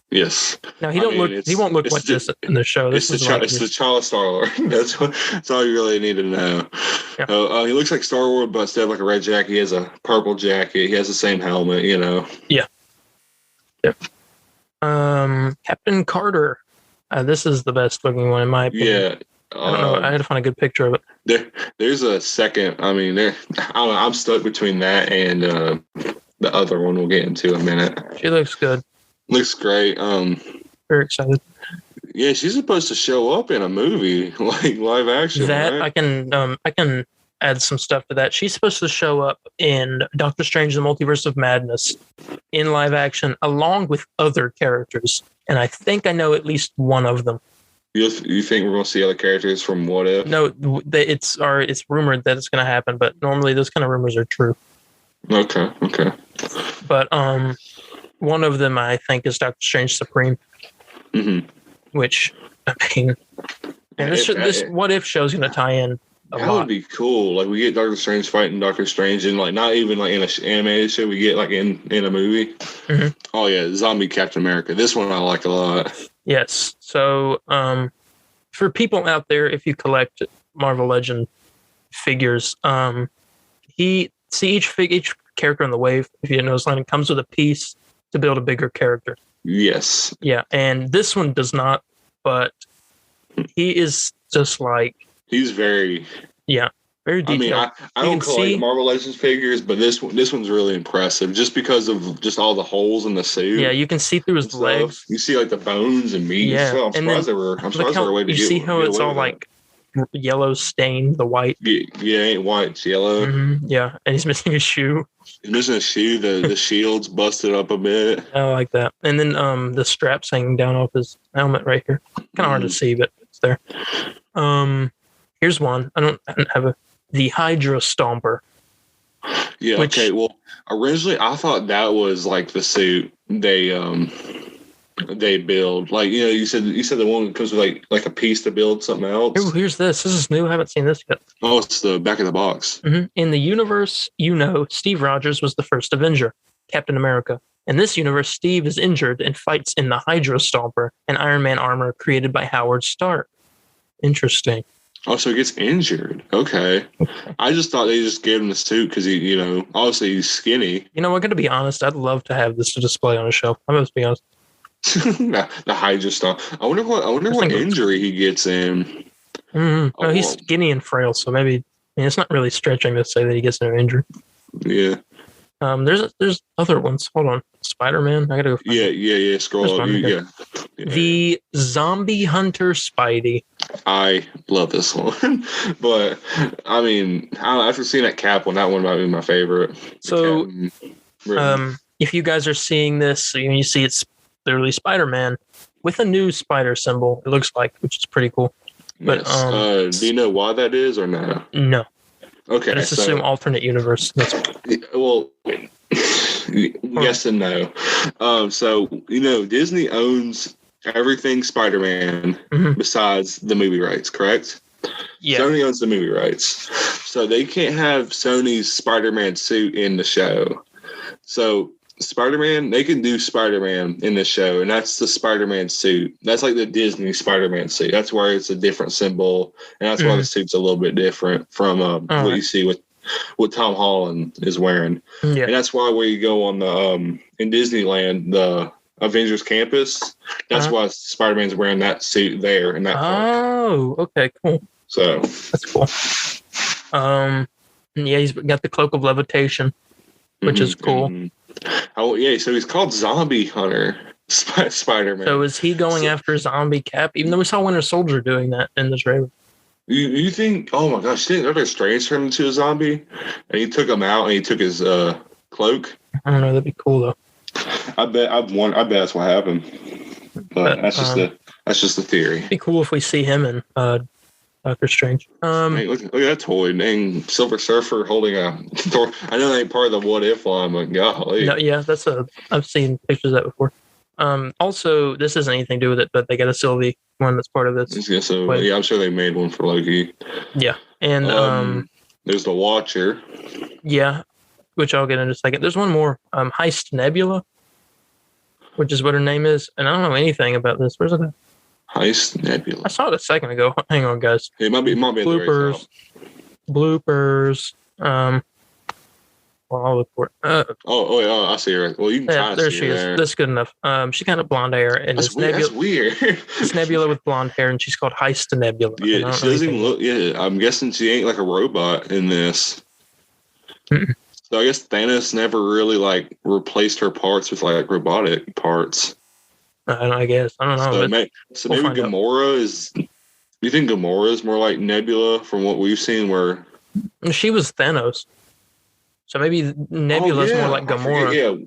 Speaker 2: Yes.
Speaker 1: Now he won't look like this in the show.
Speaker 2: It's T'Challa Star-Lord. That's all you really need to know. Yeah. He looks like Star-Lord, but instead of like a red jacket, he has a purple jacket. He has the same helmet.
Speaker 1: Yeah. Yep. Captain Carter. This is the best looking one in my opinion.
Speaker 2: Yeah.
Speaker 1: I don't know. I had to find a good picture of it.
Speaker 2: There's a second. I mean, I'm stuck between that and the other one we'll get into in a minute.
Speaker 1: She looks good.
Speaker 2: Looks great.
Speaker 1: Very excited.
Speaker 2: Yeah, she's supposed to show up in a movie, like live action.
Speaker 1: That
Speaker 2: right?
Speaker 1: I can add some stuff to that. She's supposed to show up in Doctor Strange: The Multiverse of Madness in live action, along with other characters, and I think I know at least one of them.
Speaker 2: You think we're going to see other characters from What If?
Speaker 1: No, it's rumored that it's going to happen, but normally those kind of rumors are true.
Speaker 2: Okay.
Speaker 1: But one of them I think is Doctor Strange Supreme, which I mean, and this What If show is going to tie in a lot. That
Speaker 2: would be cool. Like we get Doctor Strange fighting Doctor Strange, and like not even like in an animated show, we get like in a movie. Oh yeah, Zombie Captain America. This one I like a lot.
Speaker 1: Yes. So, for people out there, if you collect Marvel Legend figures, each character in the wave, if you notice, it comes with a piece to build a bigger character.
Speaker 2: Yes.
Speaker 1: Yeah, and this one does not, but he is just like
Speaker 2: he's very
Speaker 1: very detailed.
Speaker 2: I mean, I don't collect Marvel Legends figures, but this one's really impressive just because of just all the holes in the suit.
Speaker 1: Yeah, you can see through his legs.
Speaker 2: You see like the bones and meat. Yeah, so I'm surprised they were way to
Speaker 1: you see how it's all like yellow stained, the white.
Speaker 2: Yeah, ain't white, it's yellow.
Speaker 1: Yeah, and he's missing a shoe.
Speaker 2: He's missing a shoe. The shield's busted up a bit.
Speaker 1: I like that. And then the straps hanging down off his helmet right here. Kind of hard to see, but it's there. Here's one. I don't have the Hydra Stomper.
Speaker 2: Yeah. Okay. Well, originally I thought that was like the suit they build. Like you said the one that comes with like a piece to build something else.
Speaker 1: Oh, here's this. This is new. I haven't seen this yet.
Speaker 2: Oh, it's the back of the box.
Speaker 1: In the universe, Steve Rogers was the first Avenger, Captain America. In this universe, Steve is injured and fights in the Hydra Stomper, an Iron Man armor created by Howard Stark. Interesting.
Speaker 2: Oh, so he gets injured. Okay. I just thought they just gave him the suit because he, obviously he's skinny.
Speaker 1: I'm going to be honest. I'd love to have this to display on a shelf. I'm going to be honest.
Speaker 2: The Hydra stuff. I wonder what injury he gets in.
Speaker 1: No, he's skinny and frail, so maybe it's not really stretching to say that he gets an injury.
Speaker 2: Yeah.
Speaker 1: There's other ones. Hold on. Spider-Man. I gotta go find it.
Speaker 2: Yeah. Scroll up. Yeah.
Speaker 1: The Zombie Hunter Spidey.
Speaker 2: I love this one. But I mean, after seeing that cap one, that one might be my favorite.
Speaker 1: So if you guys are seeing this, you see it's literally Spider-Man with a new spider symbol, it looks like, which is pretty cool. But
Speaker 2: do you know why that is or no?
Speaker 1: No.
Speaker 2: Okay.
Speaker 1: Let's assume alternate universe.
Speaker 2: Well, yes and no. So Disney owns everything Spider-Man besides the movie rights, correct? Yeah. Sony owns the movie rights, so they can't have Sony's Spider-Man suit in the show. So Spider-Man, they can do Spider-Man in the show, and that's the Spider-Man suit. That's like the Disney Spider-Man suit. That's where it's a different symbol, and that's why the suit's a little bit different from what you see with what Tom Holland is wearing. Yeah. And that's why when you go on the in Disneyland, the Avengers Campus. That's why Spider-Man's wearing that suit there in that park.
Speaker 1: Oh, okay, cool.
Speaker 2: So
Speaker 1: that's cool. Yeah, he's got the cloak of levitation, which is cool.
Speaker 2: Oh yeah, so he's called Zombie Hunter Spider-Man.
Speaker 1: So is he going after Zombie Cap? Even though we saw Winter Soldier doing that in the trailer.
Speaker 2: You think? Oh my gosh! Didn't Doctor Strange turn into a zombie, and he took him out, and he took his cloak?
Speaker 1: I don't know. That'd be cool though.
Speaker 2: I bet that's what happened. But that's just the theory.
Speaker 1: It'd be cool if we see him in Doctor Strange.
Speaker 2: Hey, look at that toy. Dang, Silver Surfer holding a Thor. I know that ain't part of the what if line, but golly.
Speaker 1: No, yeah, I've seen pictures of that before. Also, this hasn't anything to do with it, but they got a Sylvie one that's part of this.
Speaker 2: Yeah, so yeah, I'm sure they made one for Loki.
Speaker 1: Yeah, and
Speaker 2: there's the Watcher.
Speaker 1: Yeah, which I'll get in a second. There's one more, Heist Nebula, which is what her name is, and I don't know anything about this. Where's it at?
Speaker 2: Heist Nebula.
Speaker 1: I saw it a second ago. Hang on, guys.
Speaker 2: It might be
Speaker 1: bloopers. Bloopers. Well, I'll look for it.
Speaker 2: I see her. Well, you can kind of see her. There she is.
Speaker 1: That's good enough. She got a blonde hair, and
Speaker 2: that's weird.
Speaker 1: It's Nebula with blonde hair, and she's called Heist Nebula.
Speaker 2: Yeah, she doesn't even look. Yeah, I'm guessing she ain't like a robot in this.
Speaker 1: Mm-mm.
Speaker 2: So I guess Thanos never really like replaced her parts with like robotic parts.
Speaker 1: I guess I don't know.
Speaker 2: So maybe Gamora is. You think Gamora is more like Nebula from what we've seen? Where
Speaker 1: she was Thanos. So maybe Nebula's more like Gamora.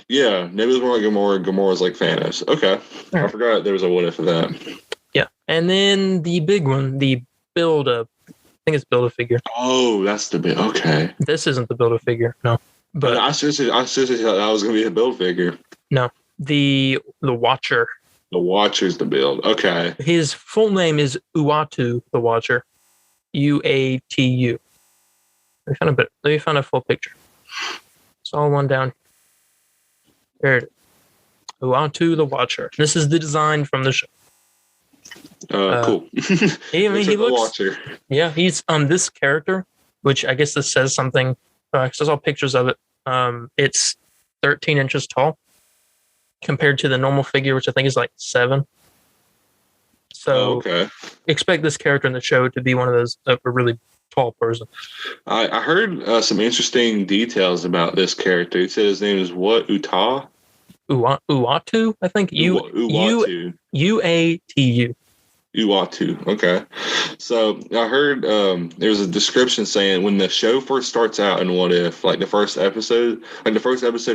Speaker 2: Yeah, Nebula's more like Gamora. Gamora's like Thanos. Okay. Right. I forgot there was a what if of that.
Speaker 1: Yeah. And then the big one, the Build-A. I think it's Build-A-Figure.
Speaker 2: Oh, that's the bit. Okay.
Speaker 1: This isn't the Build-A-Figure. No. But
Speaker 2: I seriously thought that was going to be a Build-A-Figure.
Speaker 1: No. The Watcher.
Speaker 2: The Watcher's the build. Okay.
Speaker 1: His full name is Uatu the Watcher. Uatu. Let me find a full picture. It's all one down. There it is. Uatu the Watcher. This is the design from the show.
Speaker 2: Cool.
Speaker 1: He looks. Watcher. Yeah, he's this character, which I guess this says something. Because I saw pictures of it. It's 13 inches tall compared to the normal figure, which I think is like 7. So expect this character in the show to be one of those a really tall person.
Speaker 2: I heard some interesting details about this character. He said his name is what? Uatu,
Speaker 1: I think.
Speaker 2: Uatu.
Speaker 1: Uatu.
Speaker 2: Uatu. Okay. So I heard there was a description saying when the show first starts out in What If, like the first episode,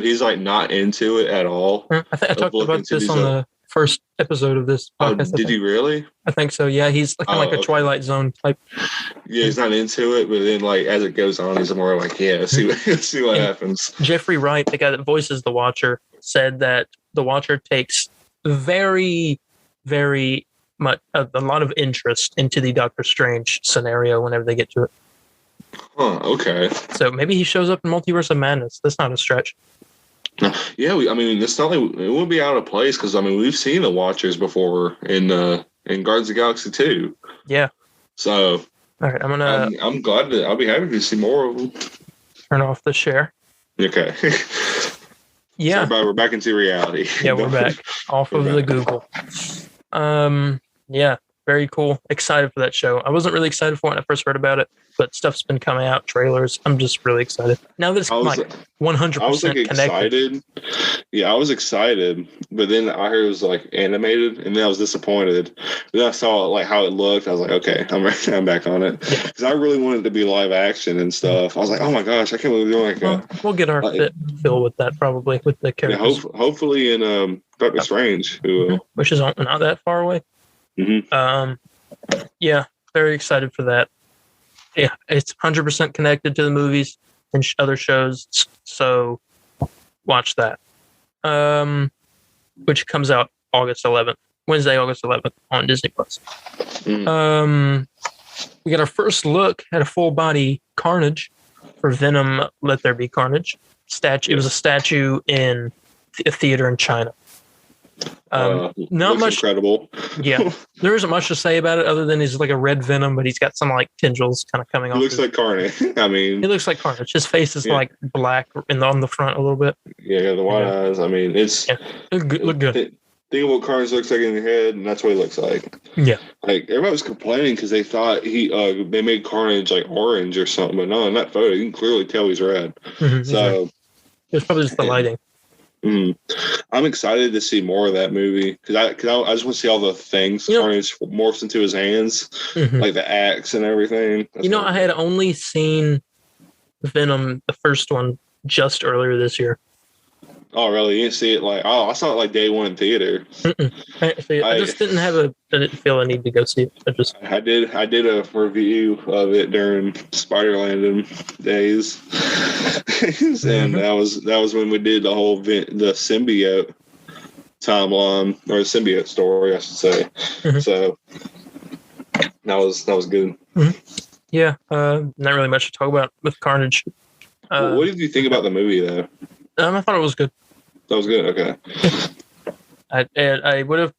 Speaker 2: he's like not into it at all.
Speaker 1: I think I talked about this on the first episode of this podcast.
Speaker 2: Did he really?
Speaker 1: I think so. Yeah, he's kind of like a Twilight Zone type.
Speaker 2: Yeah, he's not into it, but then like as it goes on, he's more like, see what happens.
Speaker 1: Jeffrey Wright, the guy that voices the Watcher, said that the Watcher takes very, very much a lot of interest into the Doctor Strange scenario whenever they get to it.
Speaker 2: Huh. Okay.
Speaker 1: So maybe he shows up in Multiverse of Madness. That's not a stretch.
Speaker 2: Yeah, it's not like it would be out of place because we've seen the Watchers before in Guardians of the Galaxy 2.
Speaker 1: Yeah.
Speaker 2: So,
Speaker 1: all right,
Speaker 2: I'm glad I'll be happy to see more of them.
Speaker 1: Turn off the share.
Speaker 2: Okay.
Speaker 1: Yeah.
Speaker 2: So, we're back into reality.
Speaker 1: Yeah, we're back off of the Google. Yeah, very cool. Excited for that show. I wasn't really excited for it when I first heard about it, but stuff's been coming out, trailers. I'm just really excited. Now that it's 100%
Speaker 2: I was
Speaker 1: connected.
Speaker 2: Excited. Yeah, I was excited, but then I heard it was like animated, and then I was disappointed. But then I saw like how it looked. I was like, okay, I'm back on it because I really wanted it to be live action and stuff. I was like, oh my gosh, I can't believe we're doing
Speaker 1: we'll get our fill with that probably with the characters.
Speaker 2: Yeah, hopefully in Doctor Strange,
Speaker 1: which is not that far away.
Speaker 2: Mm-hmm.
Speaker 1: Yeah, very excited for that. Yeah, it's 100% connected to the movies and other shows, so watch that. Which comes out Wednesday, August 11th on Disney Plus. We got our first look at a full body Carnage for Venom. Let There Be Carnage statue. It was a statue in a theater in China. Not much.
Speaker 2: Incredible.
Speaker 1: Yeah, there isn't much to say about it other than he's like a red Venom, but he's got some like tendrils kind of coming off.
Speaker 2: He looks like Carnage. I mean,
Speaker 1: he looks like Carnage. His face is like black on the front a little bit.
Speaker 2: Yeah, the white eyes. I mean, it's
Speaker 1: look good.
Speaker 2: Think of what Carnage looks like in your head, and that's what he looks like.
Speaker 1: Yeah,
Speaker 2: like everybody was complaining because they thought they made Carnage like orange or something, but no, in that photo you can clearly tell he's red.
Speaker 1: Mm-hmm, so it's probably just the lighting.
Speaker 2: I'm excited to see more of that movie because I just want to see all the things Carnage morphs into his hands, like the axe and everything. That's
Speaker 1: I had only seen Venom, the first one, just earlier this year.
Speaker 2: Oh, really? You didn't see it I saw it like day one in theater.
Speaker 1: I just I didn't feel I need to go see it.
Speaker 2: I did a review of it during Spider-Land days. And that was when we did the whole the symbiote timeline, or the symbiote story, I should say. So that was good.
Speaker 1: Yeah, not really much to talk about with Carnage.
Speaker 2: What did you think about the movie, though?
Speaker 1: I thought it was good.
Speaker 2: That was good. Okay.
Speaker 1: I would have.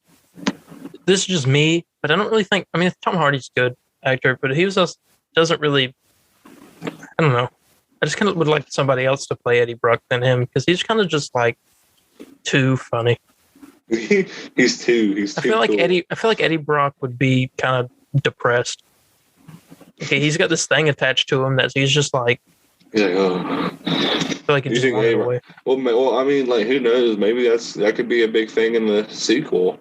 Speaker 1: This is just me, but I don't really think. I mean, Tom Hardy's a good actor, but he doesn't really. I don't know. I just kind of would like somebody else to play Eddie Brock than him because he's kind of just like too funny.
Speaker 2: he's too. I feel like
Speaker 1: cool. I feel like Eddie Brock would be kind of depressed. Okay, he's got this thing attached to him that he's just like.
Speaker 2: He's like, oh.
Speaker 1: I feel like it just went away.
Speaker 2: Well, I mean, like, who knows? Maybe that could be a big thing in the sequel.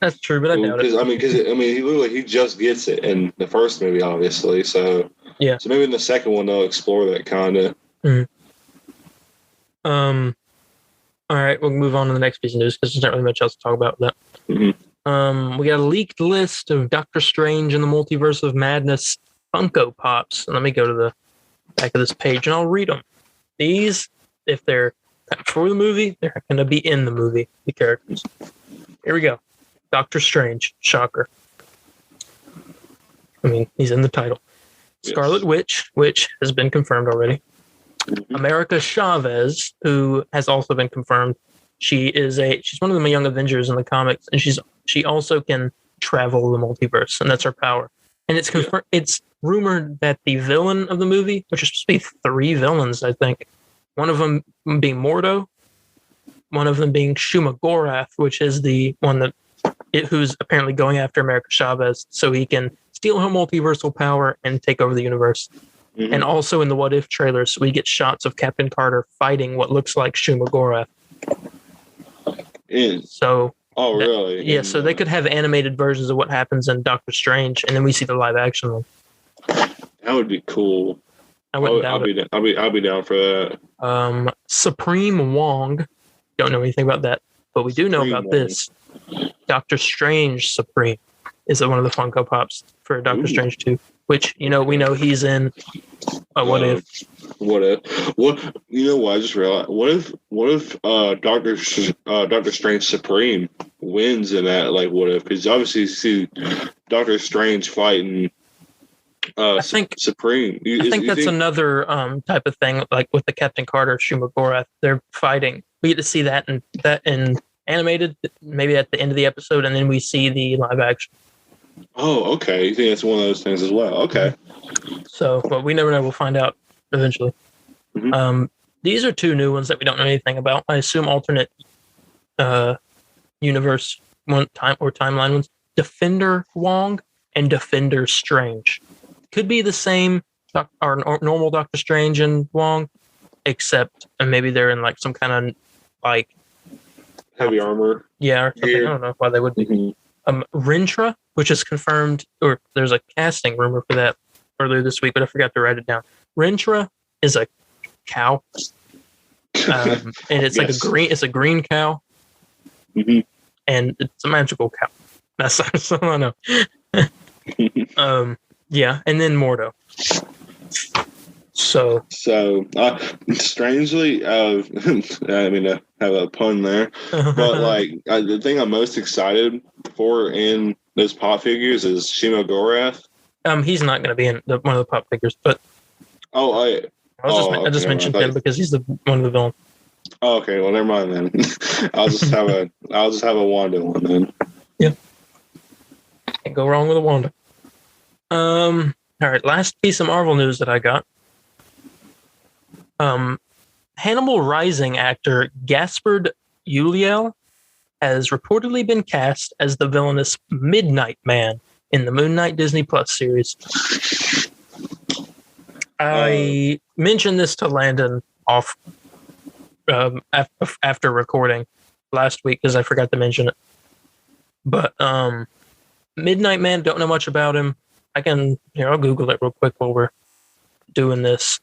Speaker 1: That's true, but I doubt it.
Speaker 2: He just gets it in the first movie, obviously. So
Speaker 1: yeah.
Speaker 2: So maybe in the second one they'll explore that kind of.
Speaker 1: All right, we'll move on to the next piece of news because there's not really much else to talk about with that. We got a leaked list of Doctor Strange and the Multiverse of Madness Funko Pops. And let me go to the back of this page and I'll read them. These, if they're for the movie, they're going to be in the movie, the characters. Here we go. Doctor Strange. Shocker. I mean, he's in the title. Yes. Scarlet Witch, which has been confirmed already. America Chavez, who has also been confirmed. She's one of the Young Avengers in the comics, and she also can travel the multiverse, and that's her power. And it's confirmed. It's rumored that the villain of the movie, which is supposed to be 3 villains, I think, one of them being Mordo, one of them being Shuma Gorath, which is the one who's apparently going after America Chavez so he can steal her multiversal power and take over the universe. And also in the What If trailers, we get shots of Captain Carter fighting what looks like Shuma Gorath.
Speaker 2: Really?
Speaker 1: Yeah, so they could have animated versions of what happens in Doctor Strange, and then we see the live action one.
Speaker 2: That would be cool. I'll be down for that.
Speaker 1: Supreme Wong. Don't know anything about that, but we do know about this. Doctor Strange Supreme is one of the Funko Pops for Doctor Strange 2, which we know he's in. What if? You know what? I just realized. What if Doctor Strange Supreme wins in that? Like, what if? Because obviously you see Doctor Strange fighting. I think Supreme. I think that's another type of thing, like with the Captain Carter, Shuma Gorath. They're fighting. We get to see that in animated, maybe at the end of the episode, and then we see the live action.
Speaker 2: Oh, okay. You think it's one of those things as well? Okay.
Speaker 1: So, but we never know. We'll find out eventually. These are 2 new ones that we don't know anything about. I assume alternate universe timeline ones. Defender Wong and Defender Strange. Could be the same or normal Doctor Strange and Wong, except maybe they're in like some kind of like
Speaker 2: heavy armor.
Speaker 1: Yeah, or something. I don't know why they would be. Rintra, which is confirmed, or there's a casting rumor for that earlier this week, but I forgot to write it down. Rintra is a cow, and it's like a green cow, and it's a magical cow. That's all I know. Yeah, and then Mordo. So
Speaker 2: strangely, I mean to have a pun there, but like the thing I'm most excited for in those pop figures is Shuma Gorath.
Speaker 1: He's not going to be in one of the pop figures, but I just mentioned him because he's one of the villains.
Speaker 2: Oh, okay, well, never mind then. I'll just have a Wanda one then.
Speaker 1: Yeah. Can't go wrong with a Wanda. All right, last piece of Marvel news that I got. Hannibal Rising actor Gaspard Ulliel has reportedly been cast as the villainous Midnight Man in the Moon Knight Disney Plus series. I mentioned this to Landon off after recording last week because I forgot to mention it. But Midnight Man, don't know much about him. I'll Google it real quick while we're doing this.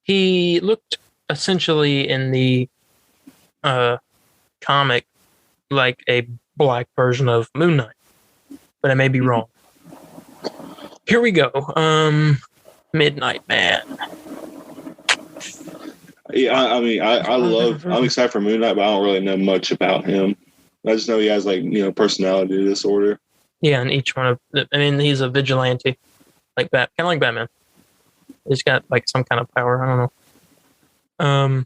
Speaker 1: He looked essentially in the comic like a black version of Moon Knight, but I may be wrong. Here we go. Midnight Man.
Speaker 2: Yeah, I mean, I'm excited for Moon Knight, but I don't really know much about him. I just know he has personality disorder.
Speaker 1: Yeah, and each one of he's a vigilante, kind of like Batman. He's got like some kind of power. I don't know.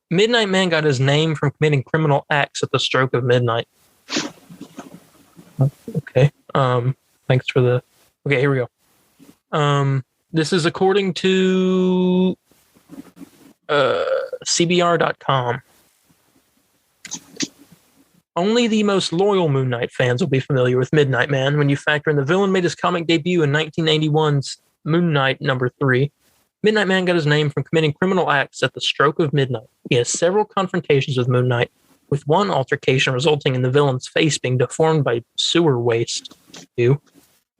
Speaker 1: Midnight Man got his name from committing criminal acts at the stroke of midnight. Okay. Thanks for the. Okay, here we go. This is according to CBR.com. Only the most loyal Moon Knight fans will be familiar with Midnight Man when you factor in the villain made his comic debut in 1981's Moon Knight #3. Midnight Man got his name from committing criminal acts at the stroke of midnight. He has several confrontations with Moon Knight, with one altercation resulting in the villain's face being deformed by sewer waste.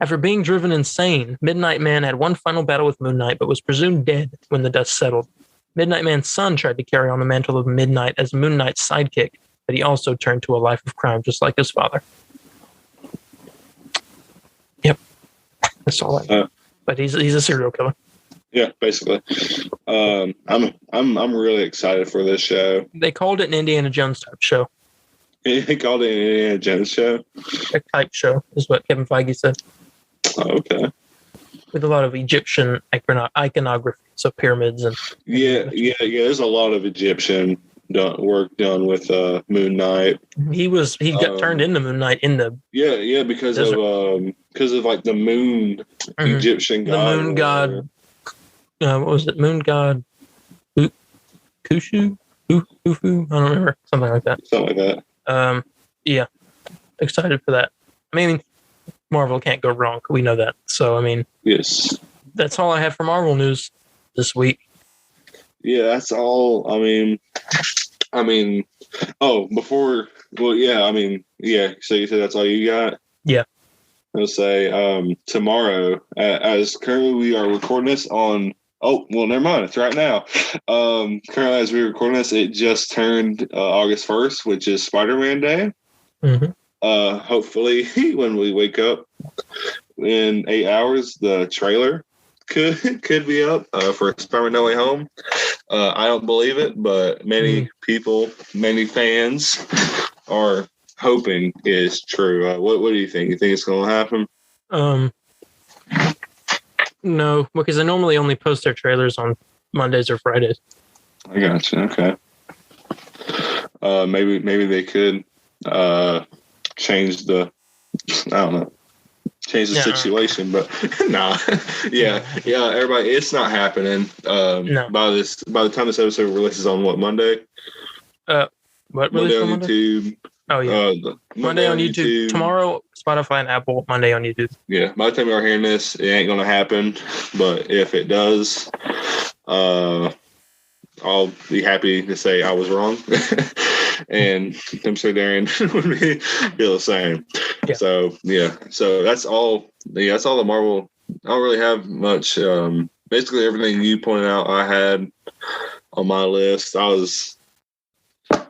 Speaker 1: After being driven insane, Midnight Man had one final battle with Moon Knight, but was presumed dead when the dust settled. Midnight Man's son tried to carry on the mantle of Midnight as Moon Knight's sidekick, but he also turned to a life of crime just like his father. Yep. That's all I know. But he's a serial killer.
Speaker 2: Yeah, basically. I'm really excited for this show.
Speaker 1: They called it an Indiana Jones type show.
Speaker 2: They called it an Indiana Jones show?
Speaker 1: A type show is what Kevin Feige said.
Speaker 2: Oh, okay.
Speaker 1: With a lot of Egyptian iconography, so pyramids and
Speaker 2: yeah. There's a lot of Egyptian work done with Moon Knight. He
Speaker 1: got turned into Moon Knight in the
Speaker 2: because of like the moon Egyptian god.
Speaker 1: The moon god. What was it? Moon god Khushu? Khufu? I don't remember. Something like that. Yeah. Excited for that. I mean, Marvel can't go wrong. We know that. So, I mean,
Speaker 2: yes.
Speaker 1: That's all I have for Marvel news this week.
Speaker 2: Yeah, that's all. So you said that's all you got?
Speaker 1: Yeah.
Speaker 2: I'll say tomorrow, as currently we are recording this on. Oh, well, never mind. It's right now. Currently, as we're recording this, it just turned August 1st, which is Spider-Man Day.
Speaker 1: Mm-hmm.
Speaker 2: Hopefully, when we wake up in 8 hours, the trailer could be up for Spider-Man No Way Home. I don't believe it, but many people, many fans are hoping is true. What do you think? You think it's going to happen?
Speaker 1: No, because I normally only post their trailers on Mondays or Fridays.
Speaker 2: I gotcha. Okay. Maybe they could change the situation, but nah. yeah. Everybody, it's not happening.
Speaker 1: No.
Speaker 2: By the time this episode releases on Monday?
Speaker 1: What
Speaker 2: Monday on YouTube?
Speaker 1: Oh yeah, Monday on YouTube. Tomorrow, Spotify and Apple. Monday on YouTube. Yeah,
Speaker 2: by the time you're hearing this, it ain't gonna happen. But if it does, I'll be happy to say I was wrong, and I'm sure Darren would feel the same.
Speaker 1: Yeah.
Speaker 2: So that's all. Yeah, that's all the Marvel. I don't really have much. Basically, everything you pointed out, I had on my list. I was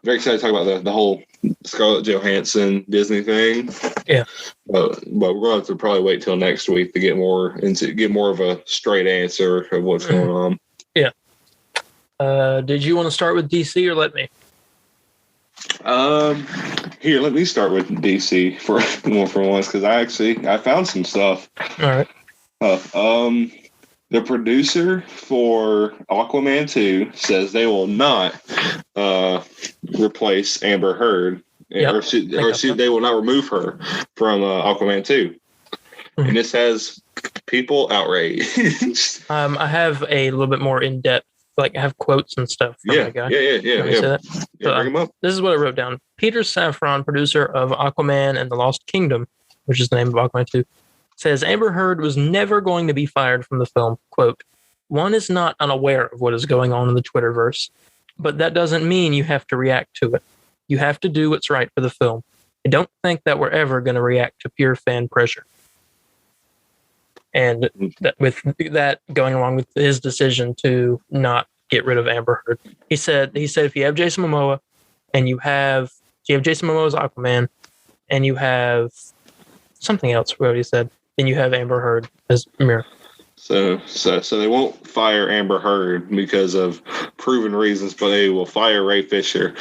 Speaker 2: very excited to talk about the whole Scarlett Johansson Disney thing.
Speaker 1: Yeah.
Speaker 2: But we're going to have to probably wait till next week to get more of a straight answer of what's going on.
Speaker 1: Yeah. Did you want to start with DC or let me?
Speaker 2: Here, let me start with DC for once because I found some stuff.
Speaker 1: All right.
Speaker 2: The producer for Aquaman 2 says they will not replace Amber Heard, or they will not remove her from Aquaman 2. Mm-hmm. And this has people outraged.
Speaker 1: I have a little bit more in depth, like I have quotes and stuff from the guy.
Speaker 2: Yeah. Bring them up.
Speaker 1: This is what I wrote down. Peter Safran, producer of Aquaman and the Lost Kingdom, which is the name of Aquaman 2, says Amber Heard was never going to be fired from the film. Quote, "One is not unaware of what is going on in the Twitterverse, but that doesn't mean you have to react to it. You have to do what's right for the film. I don't think that we're ever going to react to pure fan pressure." And with that going along with his decision to not get rid of Amber Heard, he said if you have Jason Momoa and you have Jason Momoa's Aquaman and you have something else, what he said, then you have Amber Heard as Mira.
Speaker 2: So they won't fire Amber Heard because of proven reasons, but they will fire Ray Fisher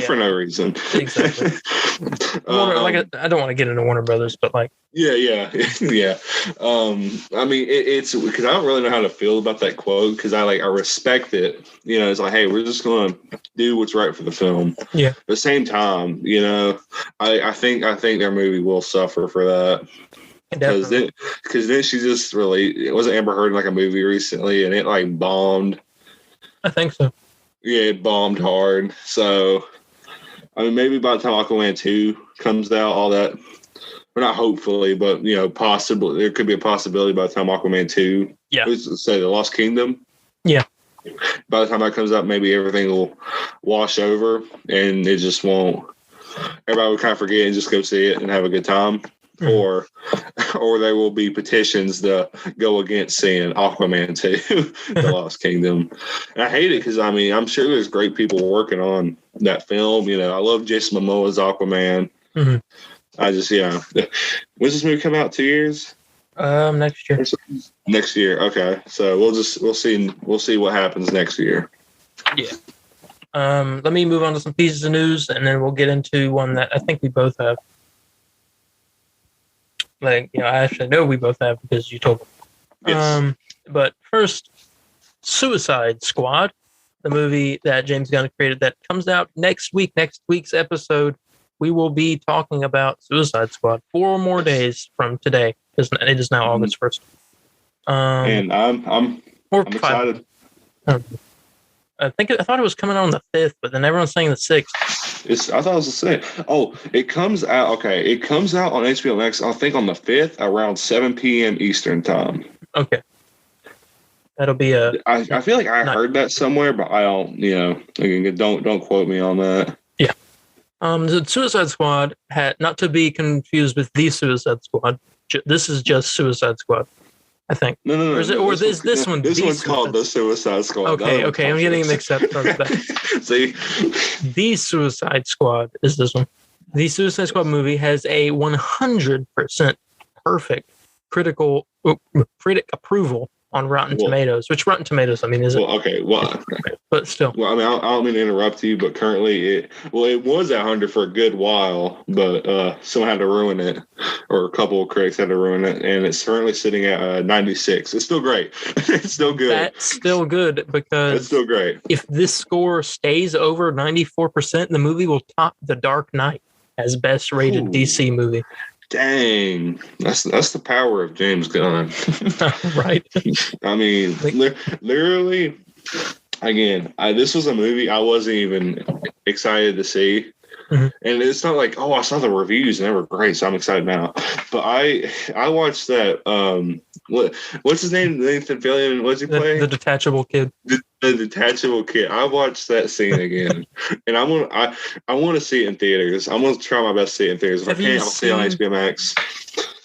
Speaker 2: for no reason.
Speaker 1: Exactly. I don't want to get into Warner Brothers, but like.
Speaker 2: Yeah. I mean, it's because I don't really know how to feel about that quote because I respect it. You know, it's like, hey, we're just going to do what's right for the film.
Speaker 1: Yeah.
Speaker 2: At the same time, you know, I think their movie will suffer for that. Because then she just it wasn't Amber Heard in like a movie recently and it like bombed.
Speaker 1: I think so.
Speaker 2: Yeah, it bombed hard. So, I mean, maybe by the time Aquaman 2 comes out, all that, well, not hopefully, but, you know, possibly, there could be a possibility by the time Aquaman 2, let's say The Lost Kingdom.
Speaker 1: Yeah.
Speaker 2: By the time that comes out, maybe everything will wash over and it just won't, everybody will kind of forget and just go see it and have a good time. Or there will be petitions to go against seeing Aquaman 2, The Lost Kingdom. And I hate it because, I mean, I'm sure there's great people working on that film. You know, I love Jason Momoa's Aquaman. Mm-hmm. I just, when's this movie come out? 2 years?
Speaker 1: Next year.
Speaker 2: Next year, okay. So we'll see what happens next year.
Speaker 1: Yeah. Let me move on to some pieces of news, and then we'll get into one that I think we both have. Like, you know, I actually know we both have because you told me. Yes. But first, Suicide Squad, the movie that James Gunn created that comes out next week. Next week's episode, we will be talking about Suicide Squad 4 more days from today. It is now August 1st.
Speaker 2: And I'm excited.
Speaker 1: I thought it was coming out on the 5th, but then everyone's saying the 6th.
Speaker 2: I thought it was the 6th. Oh, it comes out. Okay, it comes out on HBO Max. I think on the 5th around 7 p.m. Eastern time.
Speaker 1: Okay, that'll be a.
Speaker 2: I feel like I heard that somewhere, but I don't. You know, again, don't quote me on that.
Speaker 1: Yeah. The Suicide Squad not to be confused with the Suicide Squad. This is just Suicide Squad. I think.
Speaker 2: No.
Speaker 1: Or is this one?
Speaker 2: This one's called the Suicide Squad.
Speaker 1: Okay. I'm getting mixed up.
Speaker 2: See,
Speaker 1: the Suicide Squad is this one. The Suicide Squad movie has a 100% perfect critic approval on Rotten Tomatoes. Which Rotten Tomatoes? I mean, is it?
Speaker 2: Well, okay. Well,
Speaker 1: but still.
Speaker 2: Well, I mean, I don't mean to interrupt you, but currently it was at 100 for a good while, but someone had to ruin it, or a couple of critics had to ruin it, and it's currently sitting at 96. It's still great. It's still good.
Speaker 1: That's still good because
Speaker 2: it's still great.
Speaker 1: If this score stays over 94%, the movie will top The Dark Knight as best rated DC movie.
Speaker 2: Dang, that's the power of James Gunn.
Speaker 1: Right.
Speaker 2: I mean, literally, again, this was a movie I wasn't even excited to see. Mm-hmm. And it's not like, I saw the reviews and they were great, so I'm excited now. But I watched that. What's his name? Nathan Fillion. What's he play?
Speaker 1: The detachable kid.
Speaker 2: The detachable kid. I watched that scene again, and I want to see it in theaters. I'm gonna try my best to see it in theaters. If I can't, I'll see it on HBO Max.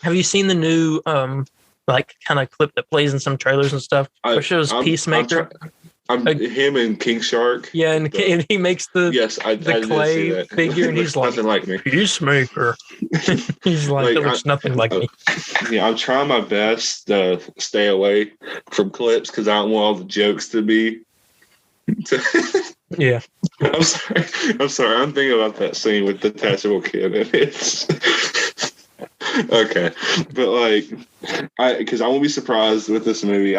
Speaker 1: Have you seen the new kind of clip that plays in some trailers and stuff? Which shows Peacemaker.
Speaker 2: Him and King Shark.
Speaker 1: Yeah, and he makes the clay figure, and he's like,
Speaker 2: nothing like me.
Speaker 1: Peacemaker. He's like, that looks nothing like me.
Speaker 2: Yeah, I'm trying my best to stay away from clips because I don't want all the jokes to be.
Speaker 1: Yeah.
Speaker 2: I'm sorry. I'm thinking about that scene with the detachable kid, and it's okay. But because I won't be surprised with this movie.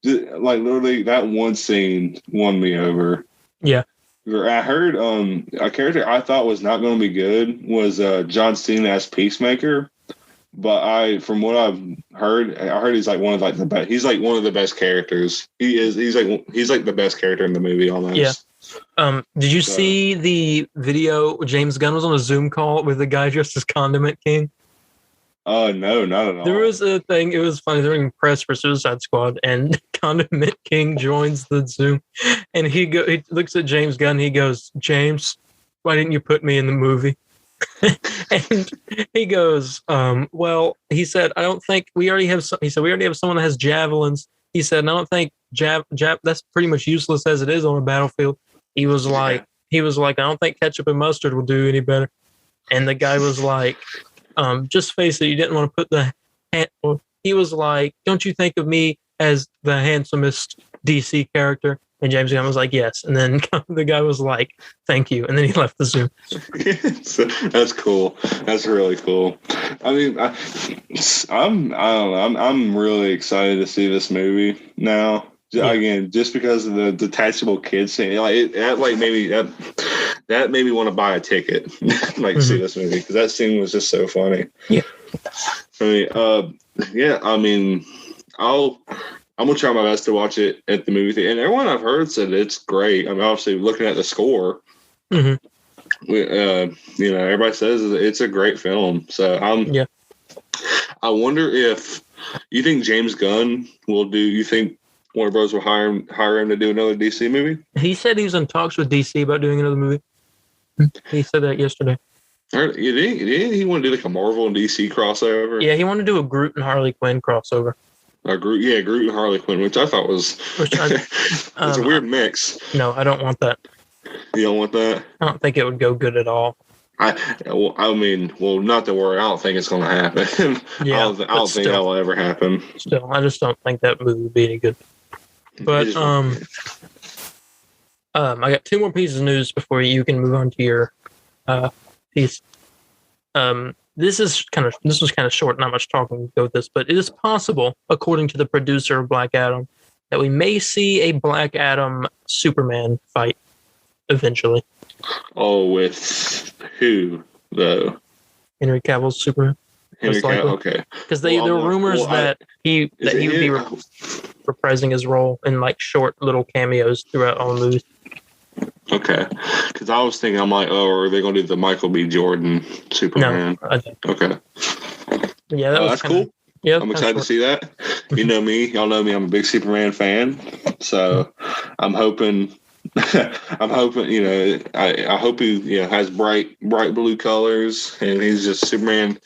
Speaker 2: Like literally, that one scene won me over.
Speaker 1: Yeah.
Speaker 2: I heard a character I thought was not going to be good was John Cena as Peacemaker, but from what I've heard, I heard he's like one of like the best. He's like one of the best characters. He's like the best character in the movie almost.
Speaker 1: Yeah. Did you see the video? James Gunn was on a Zoom call with the guy dressed as Condiment King.
Speaker 2: No, not at all.
Speaker 1: There was a thing. It was funny. They were in press for Suicide Squad, and Condiment King joins the Zoom, and he looks at James Gunn. He goes, "James, why didn't you put me in the movie?" And he goes, "Well," he said, "I don't think we already have." He said, "We already have someone that has javelins." He said, "And I don't think that's pretty much useless as it is on a battlefield." He was like, "I don't think ketchup and mustard will do any better." And the guy was like, "Just face it, you didn't want to put the." He was like, "Don't you think of me as the handsomest DC character?" And James Gunn was like, "Yes." And then the guy was like, "Thank you." And then he left the Zoom.
Speaker 2: That's cool. That's really cool. I mean, I'm really excited to see this movie now. Yeah. Again, just because of the detachable kids scene, that made me want to buy a ticket, see this movie because that scene was just so funny.
Speaker 1: Yeah.
Speaker 2: I mean, I'm gonna try my best to watch it at the movie theater, and everyone I've heard said it's great. I mean, obviously looking at the score, everybody says it's a great film. So I wonder if you think James Gunn will do. You think Warner Bros. Will hire him to do another DC movie?
Speaker 1: He said he was in talks with DC about doing another movie. He said that yesterday.
Speaker 2: Did he want to do like a Marvel and DC crossover?
Speaker 1: Yeah, he wanted to do a Groot and Harley Quinn crossover.
Speaker 2: Groot and Harley Quinn, which I thought was it's a weird mix.
Speaker 1: No, I don't want that.
Speaker 2: You don't want that?
Speaker 1: I don't think it would go good at all.
Speaker 2: Not to worry. I don't think it's going to happen.
Speaker 1: Yeah,
Speaker 2: I don't think that will ever happen.
Speaker 1: Still, I just don't think that movie would be any good. But I got two more pieces of news before you can move on to your piece. This was kind of short, not much talking to go with this, but it is possible, according to the producer of Black Adam, that we may see a Black Adam Superman fight eventually.
Speaker 2: Oh, with who though?
Speaker 1: Henry Cavill's Superman.
Speaker 2: Henry Cavill, okay.
Speaker 1: Because there were rumors that he would be reprising his role in like short little cameos throughout all the movies.
Speaker 2: Okay, because I was thinking, I'm like, are they going to do the Michael B. Jordan Superman?
Speaker 1: No,
Speaker 2: okay.
Speaker 1: Yeah,
Speaker 2: that's cool.
Speaker 1: Yeah,
Speaker 2: I'm excited to see that. You know me, y'all know me. I'm a big Superman fan, so I'm hoping. I hope he has bright blue colors, and he's just Superman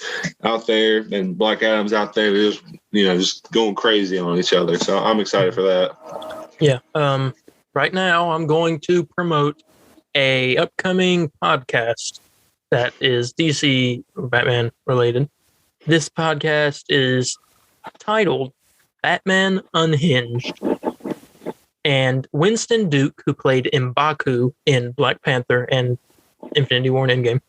Speaker 2: out there, and Black Adam's out there, just going crazy on each other. So I'm excited for that.
Speaker 1: Yeah. Right now, I'm going to promote a upcoming podcast that is DC or Batman related. This podcast is titled Batman Unhinged. And Winston Duke, who played M'Baku in Black Panther and Infinity War and Endgame,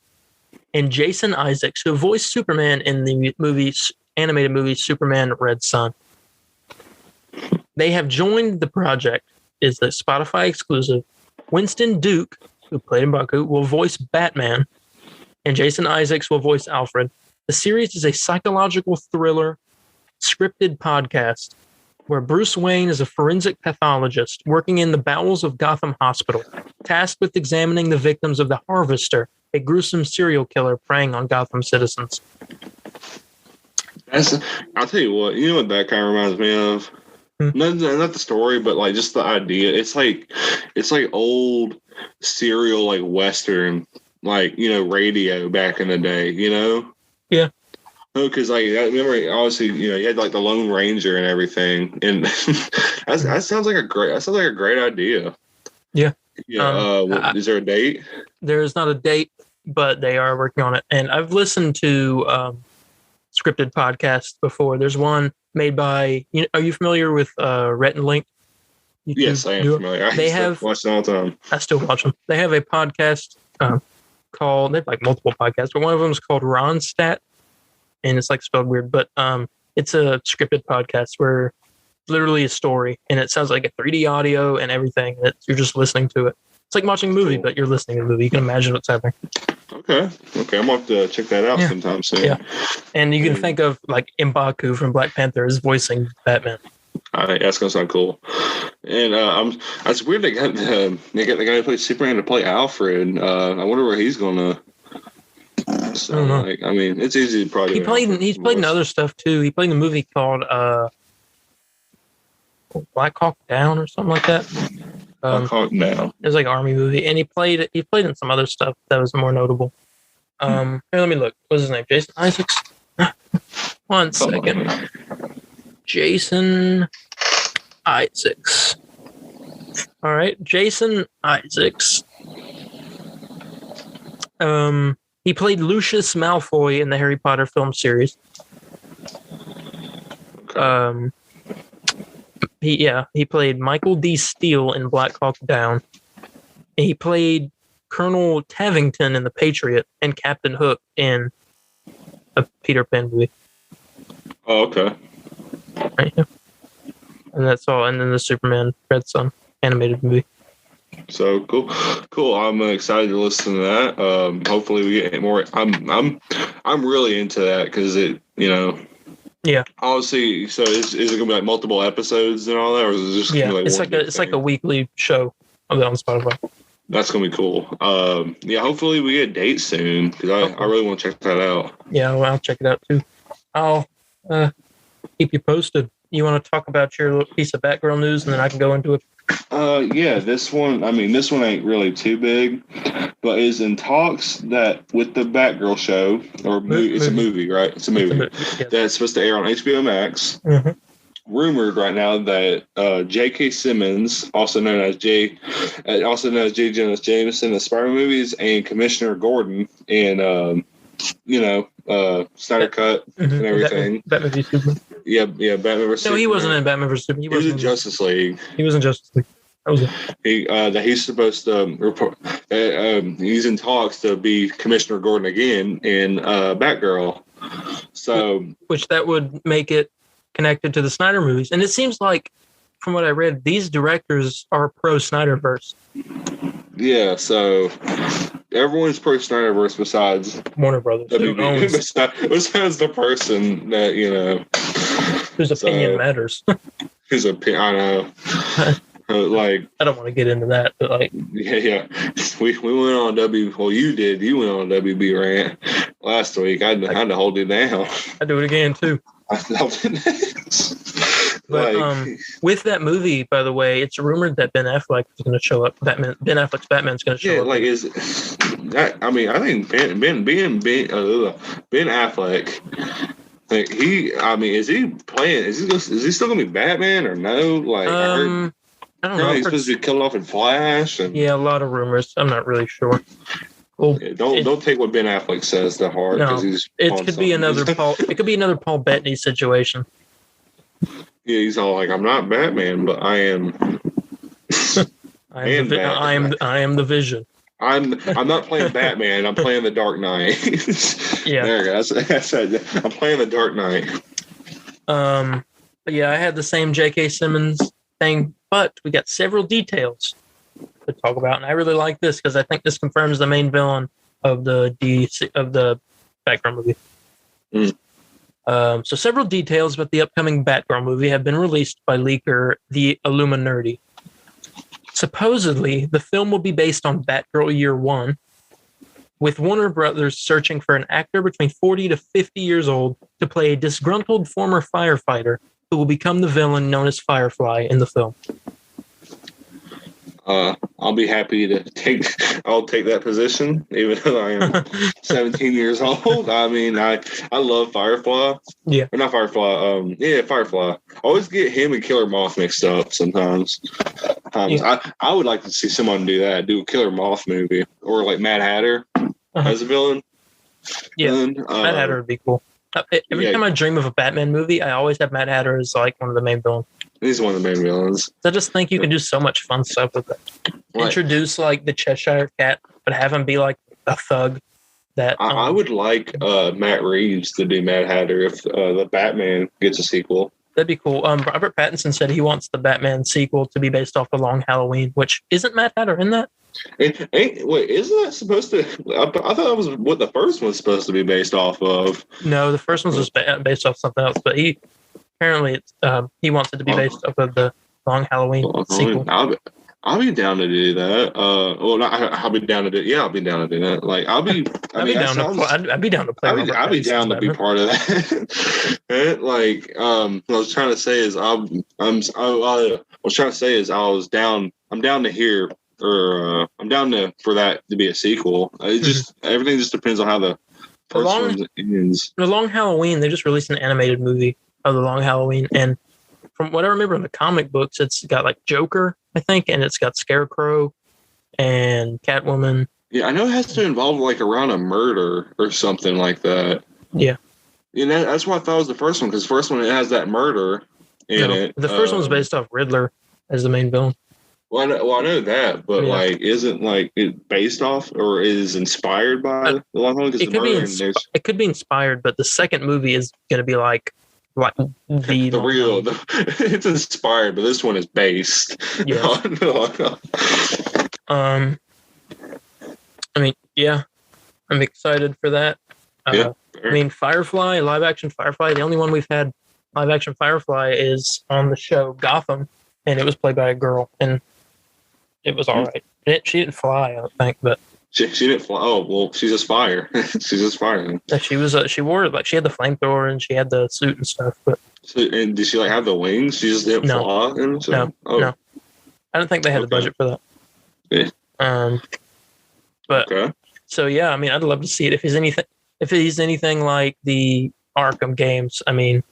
Speaker 1: and Jason Isaacs, who voiced Superman in the animated movie Superman Red Son. They have joined the project. Is the Spotify exclusive. Winston Duke, who played M'Baku, will voice Batman, and Jason Isaacs will voice Alfred. The series is a psychological thriller scripted podcast where Bruce Wayne is a forensic pathologist working in the bowels of Gotham Hospital, tasked with examining the victims of the Harvester, a gruesome serial killer preying on Gotham citizens.
Speaker 2: I'll tell you what, that kind of reminds me of? Not the story, but like just the idea. It's like old serial, like Western, radio back in the day,
Speaker 1: Yeah.
Speaker 2: Because I remember, obviously, you had like the Lone Ranger and everything, and that sounds like a great idea.
Speaker 1: Yeah.
Speaker 2: Yeah. Is there a date?
Speaker 1: There is not a date, but they are working on it. And I've listened to scripted podcasts before. There's one made by. Are you familiar with Rhett and Link?
Speaker 2: Yes, I am familiar. I watch them all the time.
Speaker 1: I still watch them. They have a podcast called. They have like multiple podcasts, but one of them is called Ronstadt. And it's like spelled weird, but it's a scripted podcast where literally a story, and it sounds like a 3D audio and everything. You're just listening to it. It's like watching a movie, but you're listening to the movie. You can imagine what's happening.
Speaker 2: Okay. I'm gonna have to check that out sometime soon.
Speaker 1: Yeah, and you can think of like M'Baku from Black Panther as voicing Batman.
Speaker 2: That's gonna sound cool. And it's weird they got the guy who played Superman to play Alfred. I wonder where he's gonna. So,
Speaker 1: I don't know.
Speaker 2: I mean, it's easy to probably.
Speaker 1: He's played in other stuff too. He played in a movie called Black Hawk Down or something like that.
Speaker 2: Black Hawk Down.
Speaker 1: It was like an army movie, and he played in some other stuff that was more notable. Here, let me look. What's his name? Jason Isaacs. One second. Jason Isaacs. All right, Jason Isaacs. He played Lucius Malfoy in the Harry Potter film series. He played Michael D. Steele in Black Hawk Down. He played Colonel Tavington in The Patriot and Captain Hook in a Peter Pan movie.
Speaker 2: Oh, okay.
Speaker 1: Right here. And that's all. And then the Superman Red Son animated movie.
Speaker 2: So cool. I'm excited to listen to that. Hopefully we get more. I'm really into that because it,
Speaker 1: Yeah.
Speaker 2: Obviously, so is it gonna be like multiple episodes and all that, or is it just gonna be like
Speaker 1: it's like a weekly show on Spotify.
Speaker 2: That's gonna be cool. Hopefully we get a date soon because I really want to check that out.
Speaker 1: Yeah, well, I'll check it out too. I'll keep you posted. You want to talk about your little piece of Batgirl news, and then I can go into it.
Speaker 2: This one ain't really too big, but is in talks that with the Batgirl show, it's a movie, right? It's a movie that's supposed to air on HBO Max.
Speaker 1: Mm-hmm.
Speaker 2: Rumored right now that J.K. Simmons, also known as J. Jonah Jameson, in Spider-Man movies, and Commissioner Gordon in Snyder Cut and everything.
Speaker 1: Batman v Superman.
Speaker 2: Yeah, Batman vs.
Speaker 1: No, he wasn't in Batman vs. Superman.
Speaker 2: He was in Justice League.
Speaker 1: He was in Justice League. That was it.
Speaker 2: He's supposed to report. He's in talks to be Commissioner Gordon again in Batgirl. So,
Speaker 1: which that would make it connected to the Snyder movies, and it seems like, from what I read, these directors are pro Snyderverse.
Speaker 2: Yeah, so everyone's pro Snyderverse besides
Speaker 1: Warner Brothers.
Speaker 2: Besides the person that
Speaker 1: whose opinion matters.
Speaker 2: Whose opinion? I know. I
Speaker 1: don't want to get into that, but
Speaker 2: yeah. We went on you did. You went on a WB rant last week. I had to hold it down.
Speaker 1: I do it again too. But with that movie, by the way, it's rumored that Ben Affleck is going to show up. Ben Affleck's Batman's going to show up.
Speaker 2: I think Ben Affleck. Is he playing? Is he still going to be Batman or no? I don't know. He's supposed to be killed off in Flash. A
Speaker 1: lot of rumors. I'm not really sure. Well,
Speaker 2: don't take what Ben Affleck says to heart.
Speaker 1: No, it could be another Paul. It could be another Paul Bettany situation.
Speaker 2: Yeah, he's all like, "I'm not Batman, but I am."
Speaker 1: I am the Vision.
Speaker 2: I'm not playing Batman. I'm playing the Dark Knight.
Speaker 1: Yeah,
Speaker 2: there you go. That's it. I'm playing the Dark Knight.
Speaker 1: But yeah, I had the same J.K. Simmons thing, but we got several details to talk about, and I really like this because I think this confirms the main villain of the Batgirl movie. So several details about the upcoming Batgirl movie have been released by leaker The Illuminati. Supposedly, the film will be based on Batgirl Year One, with Warner Brothers searching for an actor between 40 to 50 years old to play a disgruntled former firefighter who will become the villain known as Firefly in the film.
Speaker 2: I'll be happy to take that position, even though I am 17 years old. I mean, I love Firefly.
Speaker 1: Yeah.
Speaker 2: Or not Firefly. Firefly. I always get him and Killer Moth mixed up sometimes. Yeah. I would like to see someone do that, do a Killer Moth movie. Or like Mad Hatter as a villain.
Speaker 1: Yeah, Mad Hatter would be cool. Every time I dream of a Batman movie, I always have Mad Hatter as like one of the main villains.
Speaker 2: He's one of the main villains.
Speaker 1: I just think you can do so much fun stuff with it. Right. Introduce like the Cheshire Cat, but have him be like a thug. That
Speaker 2: I would like Matt Reeves to do Mad Hatter if the Batman gets a sequel.
Speaker 1: That'd be cool. Robert Pattinson said he wants the Batman sequel to be based off The Long Halloween, which isn't Matt Hatter in that?
Speaker 2: Wait, isn't that supposed to? I thought that was what the first one's supposed to be based off of.
Speaker 1: No, the first one's just based off something else, but he wants it to be based off of the Long Halloween sequel.
Speaker 2: I'll be down to do that. I'll be down to do. Yeah, I'll be down to do that. Like, I'd be down to play. I'd be down to be part of that. Like, what I was trying to say is, I'm down to hear, or I'm down to for that to be a sequel. Everything just depends on how the first one ends.
Speaker 1: The Long Halloween, they just released an animated movie of The Long Halloween, and from what I remember in the comic books, it's got like Joker, I think, and it's got Scarecrow and Catwoman.
Speaker 2: Yeah, I know it has to involve like around a murder or something like that.
Speaker 1: Yeah.
Speaker 2: You know, that's why I thought it was the first one, because the first one, it has that murder in it.
Speaker 1: The first one's based off Riddler as the main villain.
Speaker 2: Well, I know that, but like, isn't like it based off or is inspired by the Long Halloween?
Speaker 1: It could be inspired, but the second movie is going to be like the
Speaker 2: real. It's inspired, but this one is based.
Speaker 1: Yeah. I mean, yeah, I'm excited for that. I mean, Firefly, live action Firefly. The only one we've had live action Firefly is on the show Gotham, and it was played by a girl, and it was all right. She didn't fly, I don't think, but
Speaker 2: she didn't fly. Oh well, she's just fire. She's just fire.
Speaker 1: She was. She wore like she had the flamethrower and she had the suit and stuff. But
Speaker 2: and did she like have the wings? She just didn't fly.
Speaker 1: No. I don't think they had the budget for that.
Speaker 2: Yeah.
Speaker 1: But so yeah, I mean, I'd love to see it if he's anything like the Arkham games. I mean,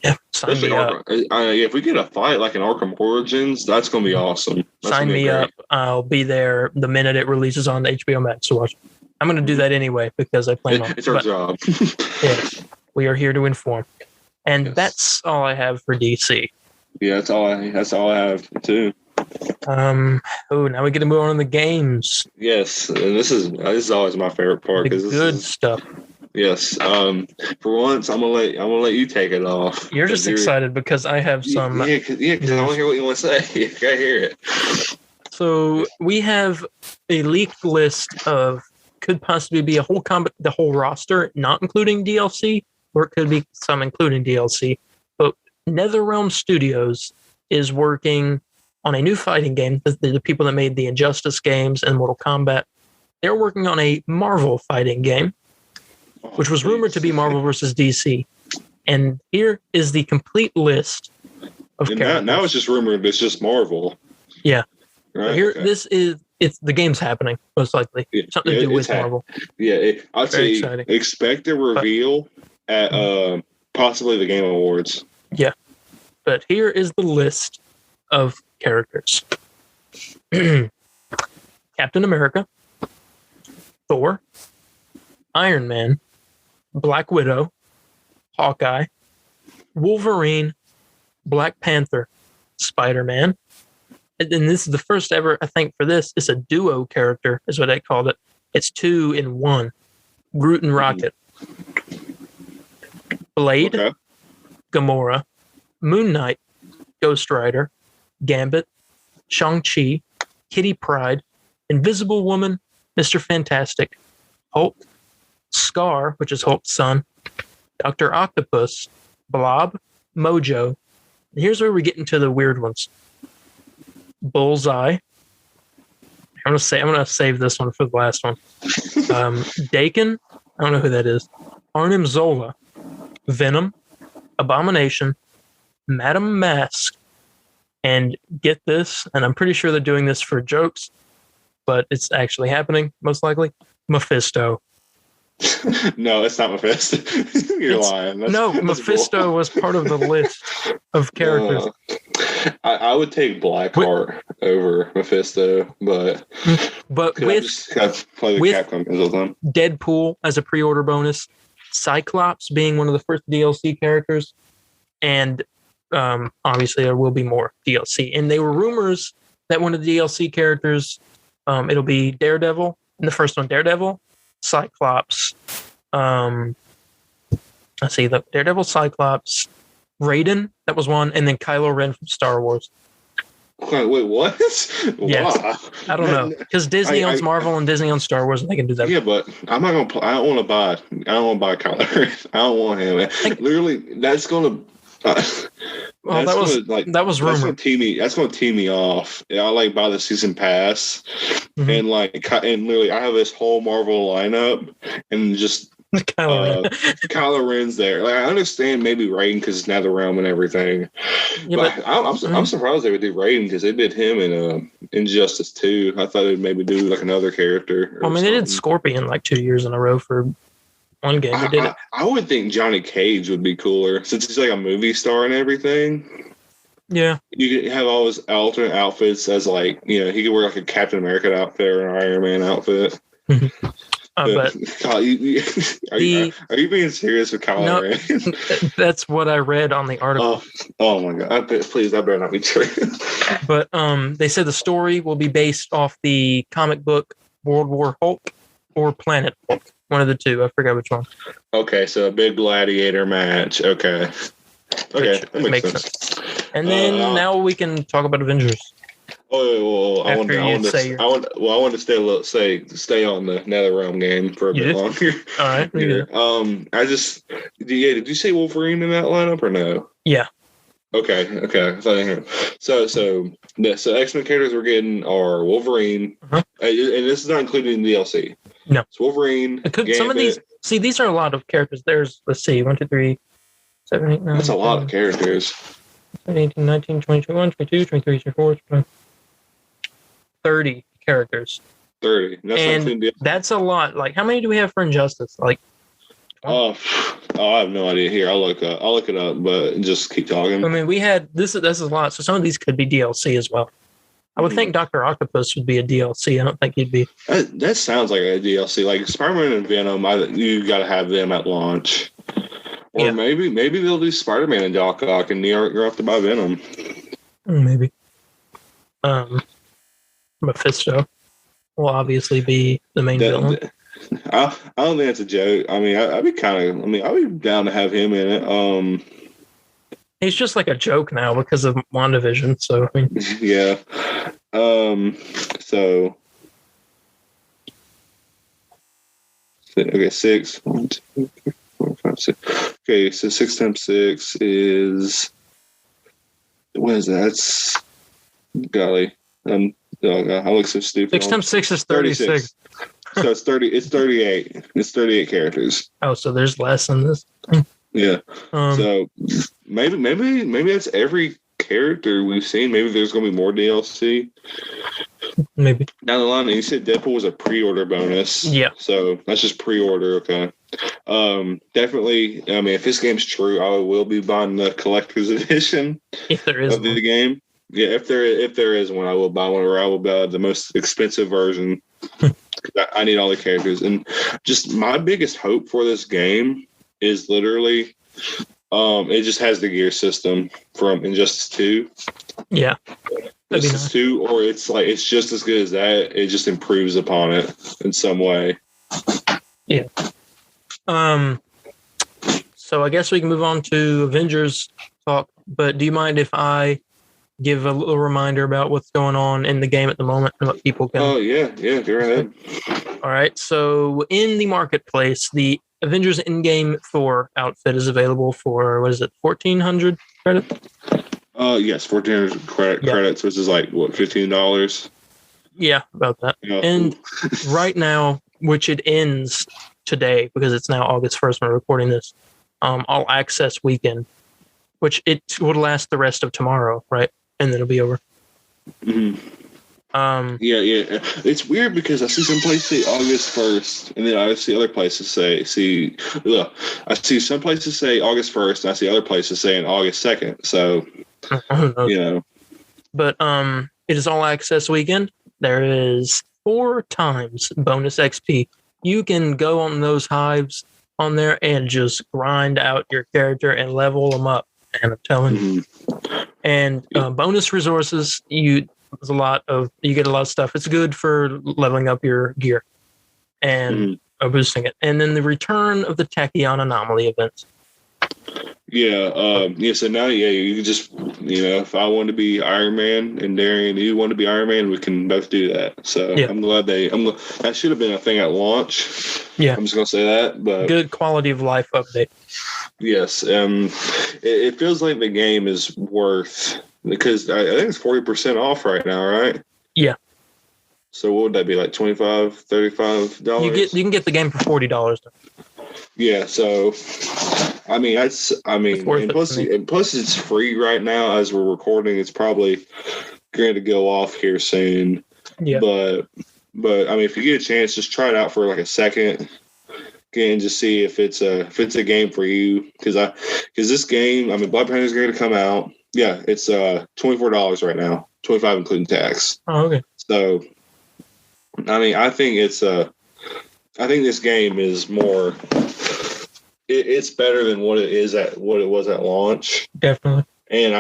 Speaker 1: yeah, sign me up.
Speaker 2: If we get a fight like an Arkham Origins, that's going to be awesome.
Speaker 1: Sign me up. I'll be there the minute it releases on HBO Max to watch. I'm going to do that anyway because I plan on it.
Speaker 2: It's our job.
Speaker 1: Yes, we are here to inform. And that's all I have for DC.
Speaker 2: Yeah, that's all I have too.
Speaker 1: Now we get to move on to the games.
Speaker 2: Yes, and this is always my favorite part because
Speaker 1: good stuff.
Speaker 2: Yes. For once, I'm gonna let you take it off.
Speaker 1: You're just excited because I have some.
Speaker 2: Yeah, because I want to hear what you want to say. I gotta hear it.
Speaker 1: So we have a leaked list of could possibly be a whole the whole roster, not including DLC, or it could be some including DLC. But NetherRealm Studios is working on a new fighting game. The people that made the Injustice games and Mortal Kombat, they're working on a Marvel fighting game, which was rumored to be Marvel versus DC. And here is the complete list of characters.
Speaker 2: Now it's just rumored it's just Marvel.
Speaker 1: Yeah.
Speaker 2: Right?
Speaker 1: Here, it's the game's happening, most likely. Something to do with Marvel.
Speaker 2: Yeah, I'd say
Speaker 1: exciting.
Speaker 2: Expect a reveal at possibly the Game Awards.
Speaker 1: Yeah. But here is the list of characters. Captain America, Thor, Iron Man, Black Widow, Hawkeye, Wolverine, Black Panther, Spider-Man. And this is the first ever, I think, for this. It's a duo character, is what they called it. It's 2 in 1. Groot and Rocket. Blade, Gamora, Moon Knight, Ghost Rider, Gambit, Shang-Chi, Kitty Pryde, Invisible Woman, Mr. Fantastic, Hulk, Scar, which is Hulk's son, Dr. Octopus, Blob, Mojo. Here's where we get into the weird ones. Bullseye. I'm gonna save this one for the last one. Dakin. I don't know who that is. Arnim Zola, Venom, Abomination, Madame Mask, and get this, and I'm pretty sure they're doing this for jokes, but it's actually happening, most likely, Mephisto.
Speaker 2: No, it's not Mephisto. You're lying. That's
Speaker 1: Mephisto was part of the list of characters.
Speaker 2: I would take Blackheart over Mephisto, but
Speaker 1: with
Speaker 2: play the Capcom games all the time.
Speaker 1: Deadpool as a pre-order bonus, Cyclops being one of the first DLC characters, and obviously there will be more DLC. And they were rumors that one of the DLC characters, it'll be Daredevil. In the first one, Daredevil, Cyclops. Let's see, the Daredevil, Cyclops, Raiden, that was one, and then Kylo Ren from Star Wars.
Speaker 2: Wait, what?
Speaker 1: Yeah,
Speaker 2: Wow.
Speaker 1: I don't know, because Disney owns Marvel and Disney owns Star Wars, and they can do that.
Speaker 2: Yeah, but I'm not gonna. I don't want to buy. I don't want to buy Kylo Ren. I don't want him. Literally, that's gonna.
Speaker 1: Well, that was rumored.
Speaker 2: That's gonna tee me off. I like buy the season pass, and literally, I have this whole Marvel lineup, and just Kylo Ren's there. Like, I understand maybe Raiden because it's NetherRealm and everything. Yeah, but I'm surprised they would do Raiden because they did him in Injustice 2. I thought they'd maybe do like another character.
Speaker 1: I mean, they did Scorpion like 2 years in a row for one game. They did it.
Speaker 2: I would think Johnny Cage would be cooler since he's like a movie star and everything.
Speaker 1: Yeah,
Speaker 2: you could have all his alternate outfits as like, you know, he could wear like a Captain America outfit or an Iron Man outfit. But Kyle, are you being serious with Kylo Ren?
Speaker 1: That's what I read on the article.
Speaker 2: Oh my god! Please, that better not be true.
Speaker 1: But they said the story will be based off the comic book World War Hulk or Planet Hulk, one of the two. I forgot which one.
Speaker 2: Okay, so a big gladiator match. Okay, that makes sense.
Speaker 1: And then now we can talk about Avengers.
Speaker 2: I want to stay on the NetherRealm game for a bit longer.
Speaker 1: All right.
Speaker 2: Did you say Wolverine in that lineup or no?
Speaker 1: Yeah.
Speaker 2: Okay. So X-Men characters we're getting are Wolverine, and this is not including the DLC.
Speaker 1: No,
Speaker 2: it's Wolverine.
Speaker 1: Some of these are a lot of characters. There's 1, 2, 3, 7, 8, 9.
Speaker 2: That's a lot of characters.
Speaker 1: 18, 19, 20, 21, 22, 23, 24, 25. 30 characters.
Speaker 2: 30.
Speaker 1: That's a lot. Like, how many do we have for Injustice? Like,
Speaker 2: I have no idea. Here, I'll look it up, but just keep talking.
Speaker 1: I mean, we had this is a lot. So some of these could be DLC as well. I would think Dr. Octopus would be a DLC. I don't think he'd be.
Speaker 2: That sounds like a DLC. Like Spider-Man and Venom, you got to have them at launch. Or maybe they'll do Spider-Man and Doc Ock, and you're off to buy Venom.
Speaker 1: Maybe. Mephisto will obviously be the main villain.
Speaker 2: I don't think that's a joke. I mean, I'd be down to have him in it.
Speaker 1: He's just like a joke now because of WandaVision. So I mean,
Speaker 2: yeah. So okay, 6. 1, 2, 3, 4, 5, 6. Okay, so 6 times 6 is what is that? That's golly. I look so stupid.
Speaker 1: 6 times 6 is 36.
Speaker 2: So it's 30. It's 38. It's 38 characters.
Speaker 1: Oh, so there's less in this.
Speaker 2: Yeah. So maybe that's every character we've seen. Maybe there's going to be more DLC.
Speaker 1: Maybe
Speaker 2: down the line. And you said Deadpool was a pre-order bonus.
Speaker 1: Yeah.
Speaker 2: So that's just pre-order. Okay. Definitely. I mean, if this game's true, I will be buying the collector's edition.
Speaker 1: If there is
Speaker 2: of the game. Yeah, if there is one, I will buy one, or I will buy the most expensive version. I need all the characters, and just my biggest hope for this game is literally, it just has the gear system from Injustice 2.
Speaker 1: Yeah,
Speaker 2: Injustice 2, or it's just as good as that. It just improves upon it in some way.
Speaker 1: Yeah. So I guess we can move on to Avengers talk. But do you mind if I give a little reminder about what's going on in the game at the moment and what people can...
Speaker 2: Oh, yeah, go ahead.
Speaker 1: All right, so in the marketplace, the Avengers in-game Thor outfit is available for, 1,400 credits?
Speaker 2: Yes, 1,400 credits, which is like, what, $15?
Speaker 1: Yeah, about that.
Speaker 2: Yeah.
Speaker 1: And right now, which it ends today, because it's now August 1st when we're recording this, All Access Weekend, which it will last the rest of tomorrow, right? And then it'll be over.
Speaker 2: Mm-hmm. Yeah. It's weird because I see some places say August 1st, and then I see other places I see some places say August 1st, and I see other places saying August 2nd. So, you know. But
Speaker 1: it is All Access Weekend. There is 4 times bonus XP. You can go on those hives on there and just grind out your character and level them up. And I'm telling you. And bonus resources, you get a lot of stuff. It's good for leveling up your gear and boosting it. And then the return of the Tachyon anomaly events.
Speaker 2: So now, you can just, if I want to be Iron Man and Darian, you want to be Iron Man, we can both do that. So I'm glad that should have been a thing at launch.
Speaker 1: Yeah.
Speaker 2: I'm just going to say that. But
Speaker 1: good quality of life update.
Speaker 2: Yes. It feels like the game is worth, because I think it's 40% off right now, right?
Speaker 1: Yeah.
Speaker 2: So what would that be, like $25, $35?
Speaker 1: You can get the game for $40.
Speaker 2: Yeah, so and plus it's free right now as we're recording. It's probably going to go off here soon.
Speaker 1: Yeah.
Speaker 2: But if you get a chance, just try it out for like a second. Again, just see if it's a game for you, because this game, Black Panther's going to come out. Yeah, it's $24 right now, $25 including tax.
Speaker 1: Oh, okay.
Speaker 2: So, I think this game is more. It's better than what it was at launch.
Speaker 1: Definitely.
Speaker 2: And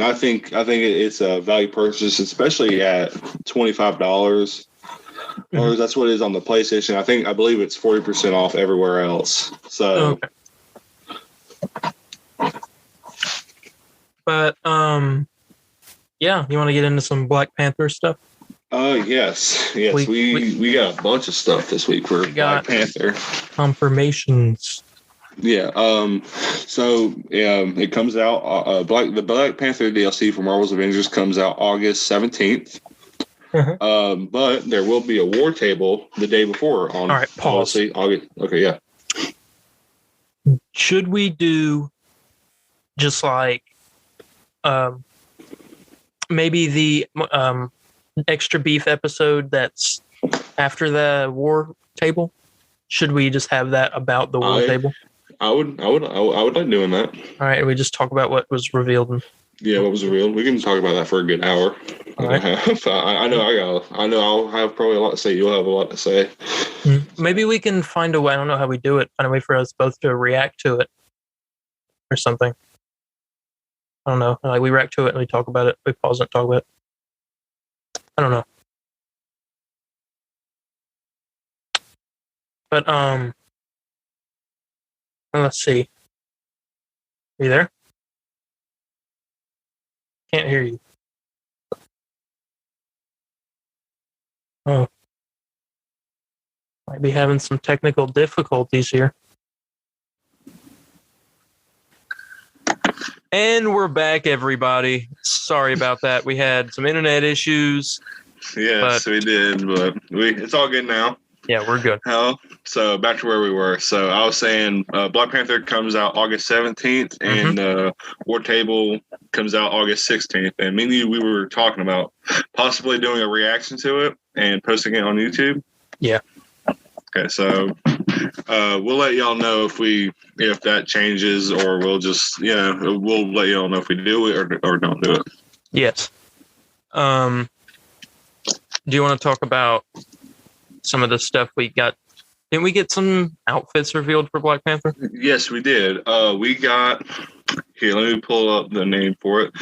Speaker 2: I think it's a value purchase, especially at $25. Or that's what it is on the PlayStation. I believe it's 40% off everywhere else. So,
Speaker 1: okay. But yeah, you want to get into some Black Panther stuff?
Speaker 2: Yes. We got a bunch of stuff this week for Black Panther
Speaker 1: confirmations.
Speaker 2: Yeah. It comes out. The Black Panther DLC for Marvel's Avengers comes out August 17th. But there will be a war table the day before on.
Speaker 1: All right, pause.
Speaker 2: August. Okay, yeah.
Speaker 1: Should we do just like maybe the extra beef episode that's after the war table? Should we just have that about the war table?
Speaker 2: I would like doing that.
Speaker 1: All right, we just talk about what was revealed.
Speaker 2: What was revealed? We can talk about that for a good hour.
Speaker 1: All right.
Speaker 2: I know I'll have probably a lot to say. You'll have a lot to say.
Speaker 1: Maybe we can find a way. I don't know how we do it. Find a way for us both to react to it or something. I don't know. Like we react to it and we talk about it. We pause and talk about it. I don't know. But let's see. Are you there? Can't hear you. Oh. Might be having some technical difficulties here. And we're back, everybody. Sorry about that. We had some internet issues.
Speaker 2: Yes, we did, but it's all good now.
Speaker 1: Yeah, we're good.
Speaker 2: So back to where we were. So I was saying Black Panther comes out August 17th and War Table comes out August 16th. And me and you, we were talking about possibly doing a reaction to it and posting it on YouTube.
Speaker 1: Yeah.
Speaker 2: Okay, so we'll let y'all know if that changes, or we'll just, we'll let y'all know if we do it or don't do it.
Speaker 1: Yes. Do you want to talk about some of the stuff we got? Didn't we get some outfits revealed for Black Panther?
Speaker 2: Yes, we did. We got, here, let me pull up the name for it.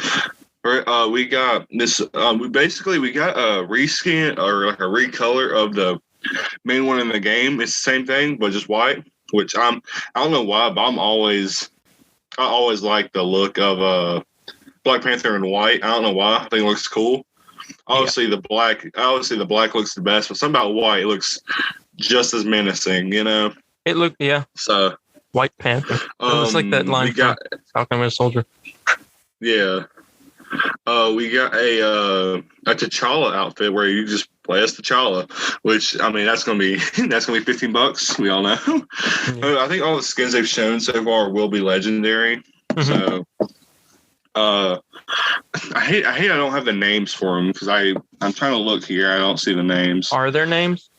Speaker 2: We got this, we got a reskin or like a recolor of the main one in the game. It's the same thing, but just white, which I don't know why, but I always like the look of Black Panther in white. I don't know why. I think it looks cool. Obviously the black looks the best, but something about white looks just as menacing,
Speaker 1: It looked, yeah.
Speaker 2: So
Speaker 1: White Panther. It looks like that line from Falcon Winter Soldier.
Speaker 2: Yeah. We got a T'Challa outfit where you just play as T'Challa, which that's gonna be $15. We all know. I think all the skins they've shown so far will be legendary. So I hate I don't have the names for them, because I'm trying to look here. I don't see the names.
Speaker 1: Are there names?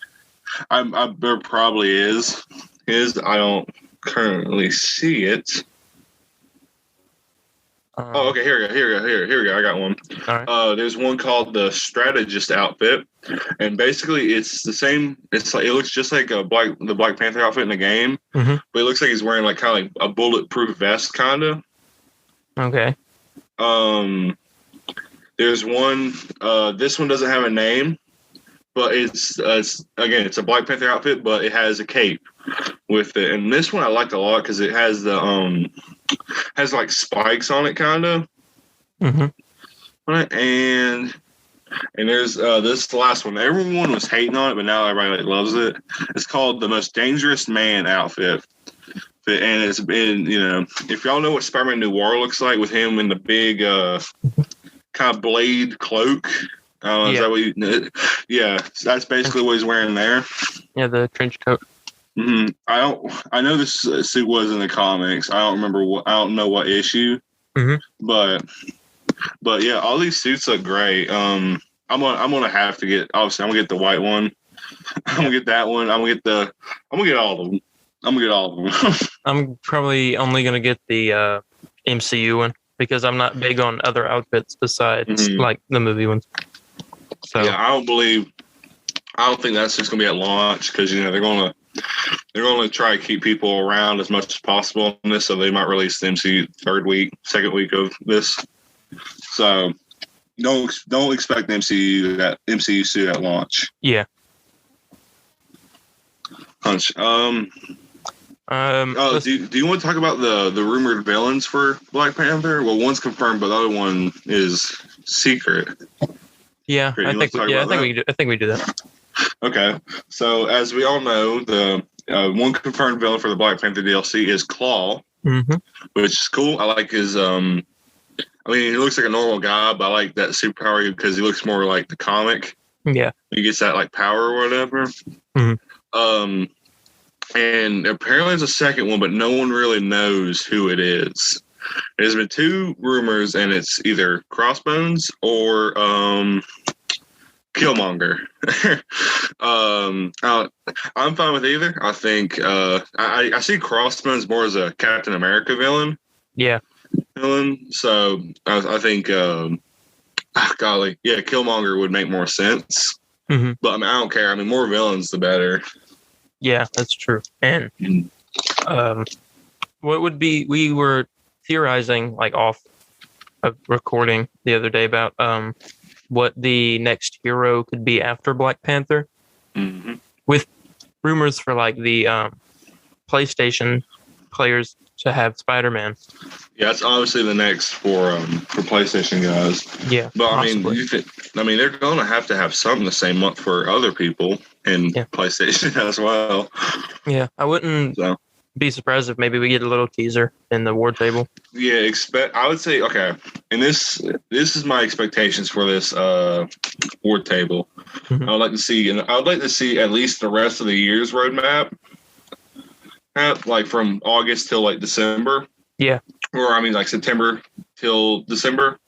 Speaker 2: There probably is. I don't currently see it. Okay. Here we go. I got one.
Speaker 1: All right.
Speaker 2: There's one called the Strategist outfit, and basically it's the same. It looks just like the Black Panther outfit in the game, but it looks like he's wearing like kind of like a bulletproof vest, kind of.
Speaker 1: Okay.
Speaker 2: There's one. This one doesn't have a name, but it's a Black Panther outfit, but it has a cape with it. And this one I liked a lot because it has the has like spikes on it, kind of. And there's this last one. Everyone was hating on it, but now everybody loves it. It's called the Most Dangerous Man outfit. And it's been, if y'all know what Spider-Man Noir looks like with him in the big kind of blade cloak. Is that what yeah, that's basically what he's wearing there.
Speaker 1: Yeah, the trench coat.
Speaker 2: I know this suit was in the comics. I don't know what issue. But yeah, all these suits look great. I'm gonna have to get, obviously I'm gonna get the white one. I'm gonna get that one. I'm gonna get all of them. I'm
Speaker 1: probably only gonna get the MCU one because I'm not big on other outfits besides like the movie ones. So
Speaker 2: yeah, I don't think that's just gonna be at launch because they're gonna try to keep people around as much as possible on this, so they might release the MCU second week of this. So don't expect MCU suit at launch.
Speaker 1: Yeah.
Speaker 2: Hunch. Do you want to talk about the rumored villains for Black Panther? Well, one's confirmed, but the other one is secret.
Speaker 1: Yeah, I think we do that.
Speaker 2: Okay, so as we all know, the one confirmed villain for the Black Panther DLC is Claw, which is cool. I like his. He looks like a normal guy, but I like that superpower because he looks more like the comic. Yeah, he gets that like power or whatever. And apparently there's a second one, but no one really knows who it is. There's been two rumors, and it's either Crossbones or Killmonger. I'm fine with either. I think I see Crossbones more as a Captain America villain.
Speaker 1: Yeah.
Speaker 2: Villain. So I think, Killmonger would make more sense. But I don't care. More villains, the better.
Speaker 1: Yeah, that's true. And what would be? We were theorizing like off of recording the other day about what the next hero could be after Black Panther, with rumors for like the PlayStation players to have Spider-Man.
Speaker 2: Yeah, that's obviously the next for PlayStation guys.
Speaker 1: Yeah,
Speaker 2: but
Speaker 1: possibly.
Speaker 2: They're going to have something the same month for other people in PlayStation as well.
Speaker 1: Yeah, I wouldn't be surprised if maybe we get a little teaser in the war table.
Speaker 2: Yeah, I would say okay. And this is my expectations for this war table. I would like to see, at least the rest of the year's roadmap. Like from August till like December. Yeah. Or like September till December.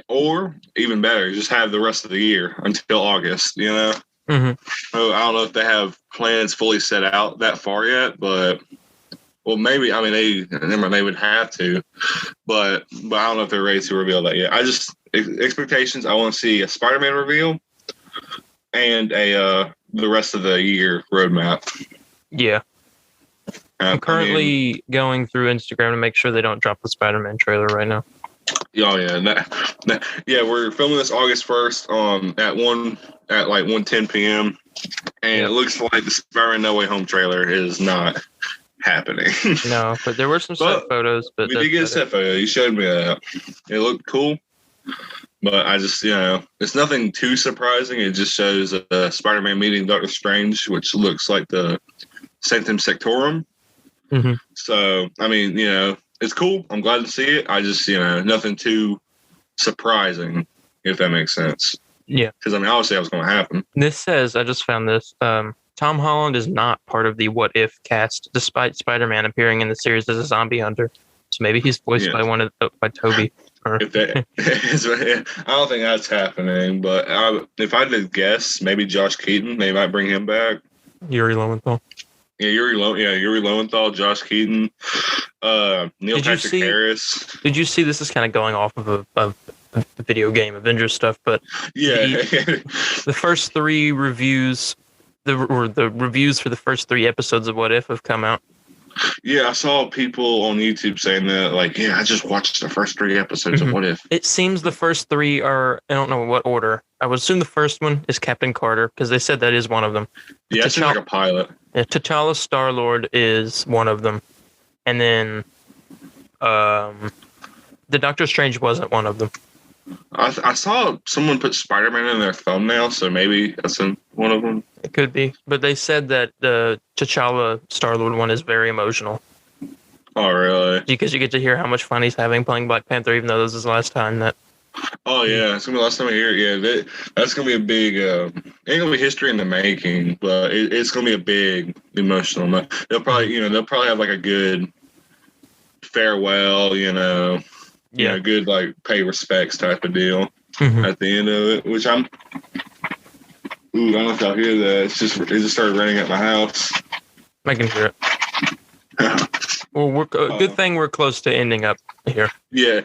Speaker 2: Or even better, just have the rest of the year until August, So I don't know if they have plans fully set out that far yet, but maybe they would have to. But I don't know if they're ready to reveal that yet. Expectations, I want to see a Spider-Man reveal and the rest of the year roadmap. Yeah.
Speaker 1: I'm currently going through Instagram to make sure they don't drop the Spider-Man trailer right now.
Speaker 2: Oh yeah, we're filming this August 1st at 1:10 p.m. and it looks like the Spider-Man No Way Home trailer is not happening.
Speaker 1: No, but there were some set photos. But
Speaker 2: we did get a set photo. You showed me that. It looked cool, but I just it's nothing too surprising. It just shows Spider-Man meeting Doctor Strange, which looks like the Sanctum Sanctorum. So, it's cool. I'm glad to see it. I just, nothing too surprising, if that makes sense. Yeah. Because, obviously that was going to happen.
Speaker 1: This says, I just found this, Tom Holland is not part of the What If cast, despite Spider-Man appearing in the series as a zombie hunter. So maybe he's voiced by Toby.
Speaker 2: I don't think that's happening, but if I had to guess, maybe Josh Keaton, they might bring him back.
Speaker 1: Yuri Lowenthal.
Speaker 2: Yeah, Yuri Lowenthal, Josh Keaton, Neil Patrick Harris.
Speaker 1: Did you see, this is kind of going off of a video game Avengers stuff, but the first three reviews, the reviews for the first three episodes of What If have come out.
Speaker 2: Yeah, I saw people on YouTube saying that, I just watched the first three episodes of What If.
Speaker 1: It seems the first three are, I don't know what order. I would assume the first one is Captain Carter, because they said that is one of them.
Speaker 2: Yeah, it seems like a pilot.
Speaker 1: Yeah, T'Challa Star-Lord is one of them. And then The Doctor Strange wasn't one of them.
Speaker 2: I saw someone put Spider-Man in their thumbnail, so maybe that's in one of them.
Speaker 1: It could be, but they said that the T'Challa Star-Lord one is very emotional.
Speaker 2: Oh, really?
Speaker 1: Because you get to hear how much fun he's having playing Black Panther, even though this is the last time that.
Speaker 2: Oh yeah, it's gonna be the last time I hear it. Yeah, that's gonna be a big. Ain't gonna be history in the making, but it's gonna be a big emotional. They'll probably have like a good farewell. Good like pay respects type of deal at the end of it. Which I'm. Ooh, I don't know if y'all hear that. It just started raining at my house.
Speaker 1: I can hear it. Well, good thing we're close to ending up here.
Speaker 2: Yeah.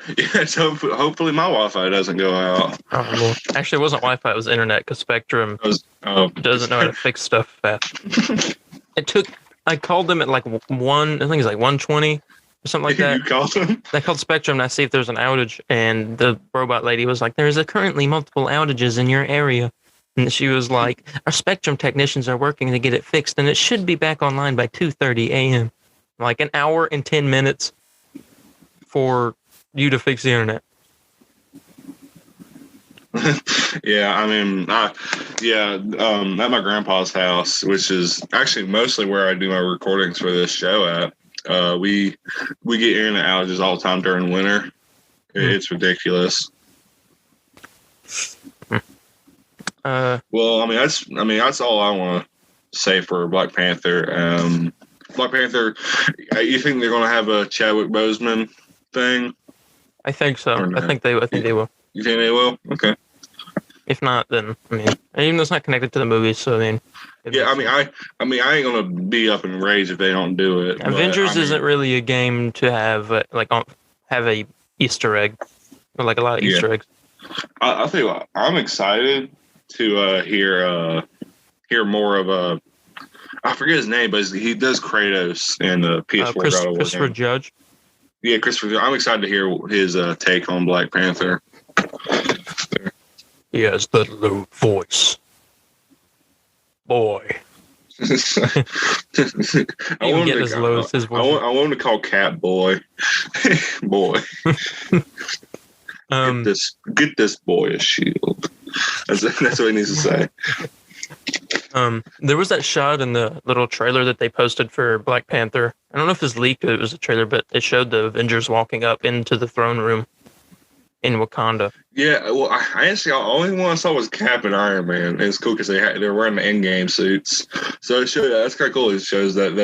Speaker 2: So hopefully my Wi-Fi doesn't go out.
Speaker 1: Well, actually, it wasn't Wi-Fi; it was internet because Spectrum doesn't know how to fix stuff fast. I called them at like I think it's like 1:20 or something like that.
Speaker 2: You called them?
Speaker 1: I called Spectrum and I see if there's an outage, and the robot lady was like, "There's currently multiple outages in your area." And she was like, "Our Spectrum technicians are working to get it fixed, and it should be back online by 2:30 a.m." Like an hour and 10 minutes for you to fix the internet.
Speaker 2: Yeah, I mean, at my grandpa's house, which is actually mostly where I do my recordings for this show at, we get internet outages all the time during winter. It's ridiculous. Well, that's all I want to say for Black Panther. Black Panther, you think they're going to have a Chadwick Boseman thing?
Speaker 1: I think so. I think they will.
Speaker 2: You think they will? Okay.
Speaker 1: If not, then even though it's not connected to the movie, so I
Speaker 2: ain't gonna be up in rage if they don't do it.
Speaker 1: Avengers isn't really a game to have have a Easter egg or like a lot of Easter eggs.
Speaker 2: I tell you what, I'm excited to hear more of I forget his name, but he does Kratos in the PS4 God of War
Speaker 1: Christopher
Speaker 2: game.
Speaker 1: Judge.
Speaker 2: Yeah, Christopher. I'm excited to hear his take on Black Panther.
Speaker 1: He has the low voice, boy.
Speaker 2: I want him to call Cat Boy. Boy. Get this boy a shield. That's what he needs to say.
Speaker 1: There was that shot in the little trailer that they posted for Black Panther. I don't know if it was leaked or it was a trailer, but it showed the Avengers walking up into the throne room in Wakanda.
Speaker 2: Yeah, well, I actually the only one I saw was Cap and Iron Man. And it's cool because they're wearing the Endgame suits, so it showed that's kind of cool. It shows that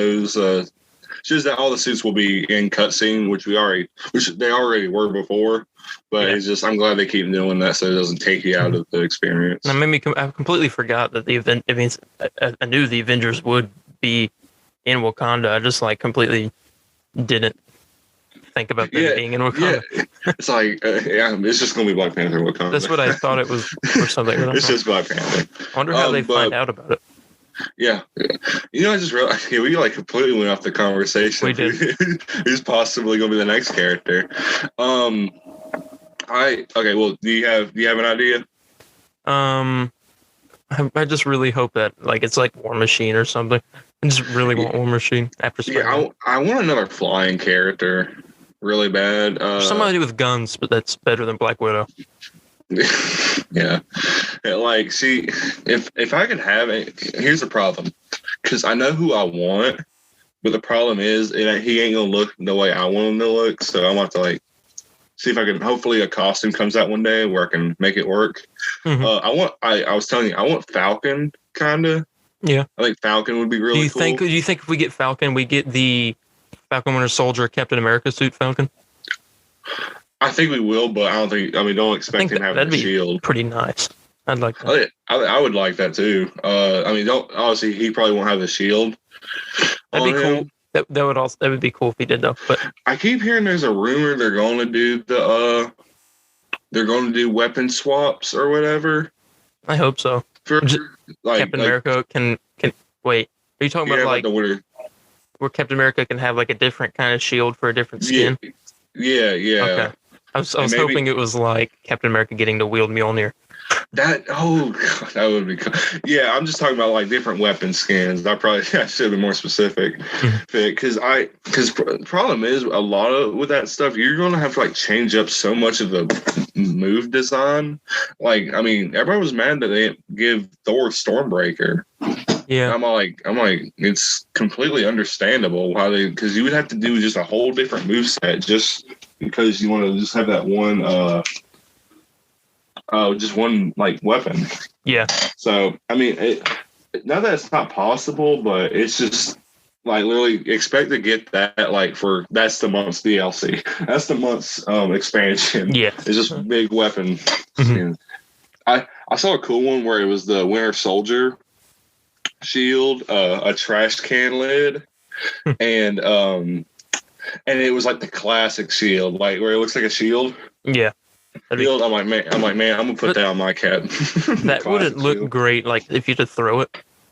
Speaker 2: shows that all the suits will be in cutscene, which they already were before. But It's just I'm glad they keep doing that so it doesn't take you out of the experience.
Speaker 1: And I completely forgot that the event. I mean, I knew the Avengers would be in Wakanda. I just completely didn't think about them being in Wakanda.
Speaker 2: Yeah. It's it's just gonna be Black Panther in Wakanda.
Speaker 1: That's what I thought it was or something.
Speaker 2: It's just Black Panther.
Speaker 1: I wonder how they find out about it.
Speaker 2: Yeah. I just realized we completely went off the conversation.
Speaker 1: We did.
Speaker 2: Who's possibly gonna be the next character? Well, do you have an idea?
Speaker 1: I just really hope that it's like War Machine or something. I just really want War Machine after Spider-Man.
Speaker 2: Yeah, I want another flying character really bad.
Speaker 1: Somebody with guns, but that's better than Black Widow.
Speaker 2: Yeah. See, if I could have it, here's the problem. Because I know who I want, but the problem is he ain't gonna look the way I want him to look. So I want to see if I can. Hopefully, a costume comes out one day where I can make it work. Mm-hmm. I was telling you, I want Falcon, kinda.
Speaker 1: Yeah,
Speaker 2: I think Falcon would be really cool.
Speaker 1: Do you think if we get Falcon, we get the Falcon Winter Soldier Captain America suit Falcon?
Speaker 2: I think we will, but I don't think. Don't expect him to have a shield.
Speaker 1: Pretty nice. I'd like that.
Speaker 2: I would like that too. Obviously he probably won't have the shield.
Speaker 1: That'd be cool. That would be cool if he did though. But
Speaker 2: I keep hearing there's a rumor they're going to do weapon swaps or whatever.
Speaker 1: I hope so. Captain America can wait. Are you talking about where Captain America can have a different kind of shield for a different skin?
Speaker 2: Yeah.
Speaker 1: Okay. I was hoping it was like Captain America getting to wield Mjolnir.
Speaker 2: God, that would be cool. Yeah, I'm just talking about like different weapon skins. I should have been more specific, because the problem is a lot of with that stuff you're gonna have to like change up so much of the move design. Like, I mean, everybody was mad that they didn't give Thor Stormbreaker.
Speaker 1: Yeah,
Speaker 2: I'm like, it's completely understandable why because you would have to do just a whole different move set just because you want to just have that one. Just one like weapon.
Speaker 1: Yeah.
Speaker 2: So I mean, not that it's not possible, but it's just like literally expect to get that like that's the month's DLC. That's the month's expansion.
Speaker 1: Yeah.
Speaker 2: It's just big weapon. Mm-hmm. I saw a cool one where it was the Winter Soldier shield, a trash can lid, and it was like the classic shield, like where it looks like a shield.
Speaker 1: Yeah.
Speaker 2: Shield, I'm like, man, I'm gonna put that on my cap.
Speaker 1: That wouldn't look great, like if you just throw it.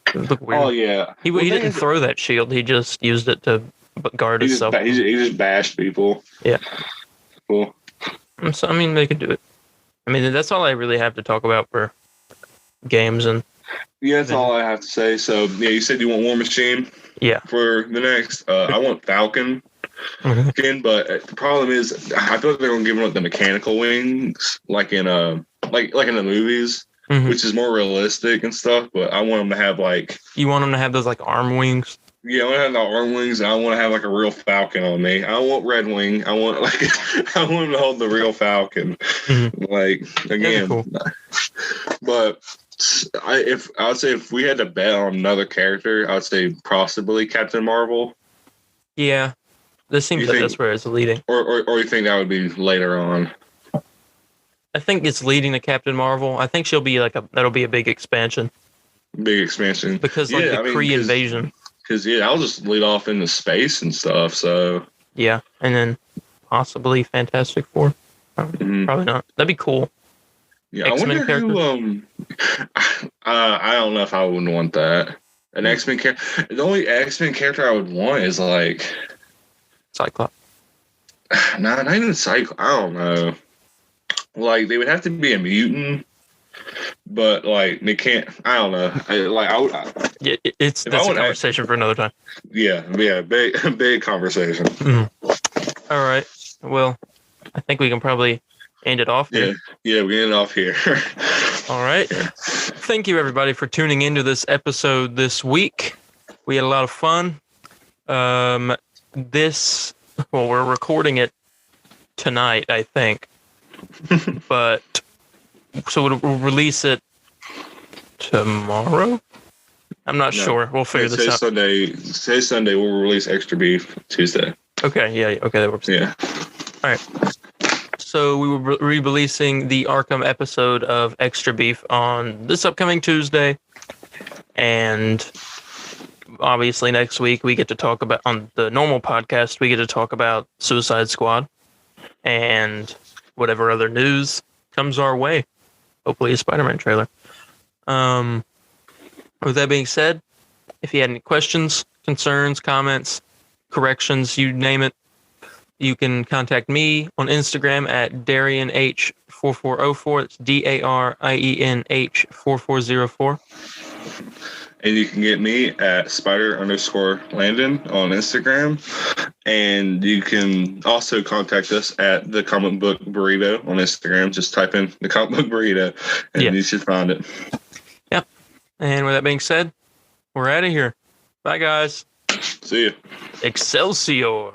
Speaker 1: It would look weird.
Speaker 2: Oh yeah,
Speaker 1: he didn't throw that shield. He just used it to guard himself.
Speaker 2: He just bashed people.
Speaker 1: Yeah.
Speaker 2: Cool.
Speaker 1: So I mean, they could do it. I mean, that's all I really have to talk about for games and.
Speaker 2: Yeah, that's all I have to say. So yeah, you said you want War Machine.
Speaker 1: Yeah.
Speaker 2: For the next, I want Falcon. Again, but the problem is, I feel like they're gonna give them like the mechanical wings, like in like in the movies, which is more realistic and stuff. But I want them to have like. You
Speaker 1: want them to have those like arm wings.
Speaker 2: Yeah, I want to have the arm wings. And I want to have like a real Falcon on me. I want Red Wing. I want I want him to hold the real Falcon. Like again, cool. But. I would say if we had to bet on another character, I would say possibly Captain Marvel.
Speaker 1: Yeah, this seems like that's where it's leading.
Speaker 2: Or you think that would be later on?
Speaker 1: I think it's leading to Captain Marvel. I think she'll be that'll be a big expansion.
Speaker 2: Big expansion
Speaker 1: because the Kree invasion.
Speaker 2: Because I'll just lead off into space and stuff. So
Speaker 1: yeah, and then possibly Fantastic Four. Probably not. That'd be cool.
Speaker 2: Yeah, X-Men I wonder who. I don't know if I wouldn't want that. An X-Men character. The only X-Men character I would want is like
Speaker 1: Cyclops.
Speaker 2: Nah, not even Cyclops. I don't know. Like they would have to be a mutant, but like they can't. I don't know.
Speaker 1: That's a conversation for another time.
Speaker 2: Yeah, big conversation.
Speaker 1: All right. Well, I think we can probably end it off here.
Speaker 2: Yeah, we end it off here.
Speaker 1: All right. Thank you, everybody, for tuning into this episode this week. We had a lot of fun. We're recording it tonight, I think. But so we'll release it tomorrow? I'm not sure. We'll figure this out.
Speaker 2: Today's Sunday. We'll release Extra Beef Tuesday.
Speaker 1: Okay. Yeah. Okay. That works.
Speaker 2: Yeah.
Speaker 1: All right. So we will be re-releasing the Arkham episode of Extra Beef on this upcoming Tuesday. And obviously next week we get to talk about, on the normal podcast, we get to talk about Suicide Squad and whatever other news comes our way. Hopefully a Spider-Man trailer. With that being said, if you had any questions, concerns, comments, corrections, you name it, you can contact me on Instagram at DarienH4404. It's DARIENH4404.
Speaker 2: And you can get me at Spider_Landon on Instagram. And you can also contact us at the Comic Book Burrito on Instagram. Just type in the Comic Book Burrito and you should find it.
Speaker 1: Yep. And with that being said, we're out of here. Bye, guys.
Speaker 2: See you.
Speaker 1: Excelsior.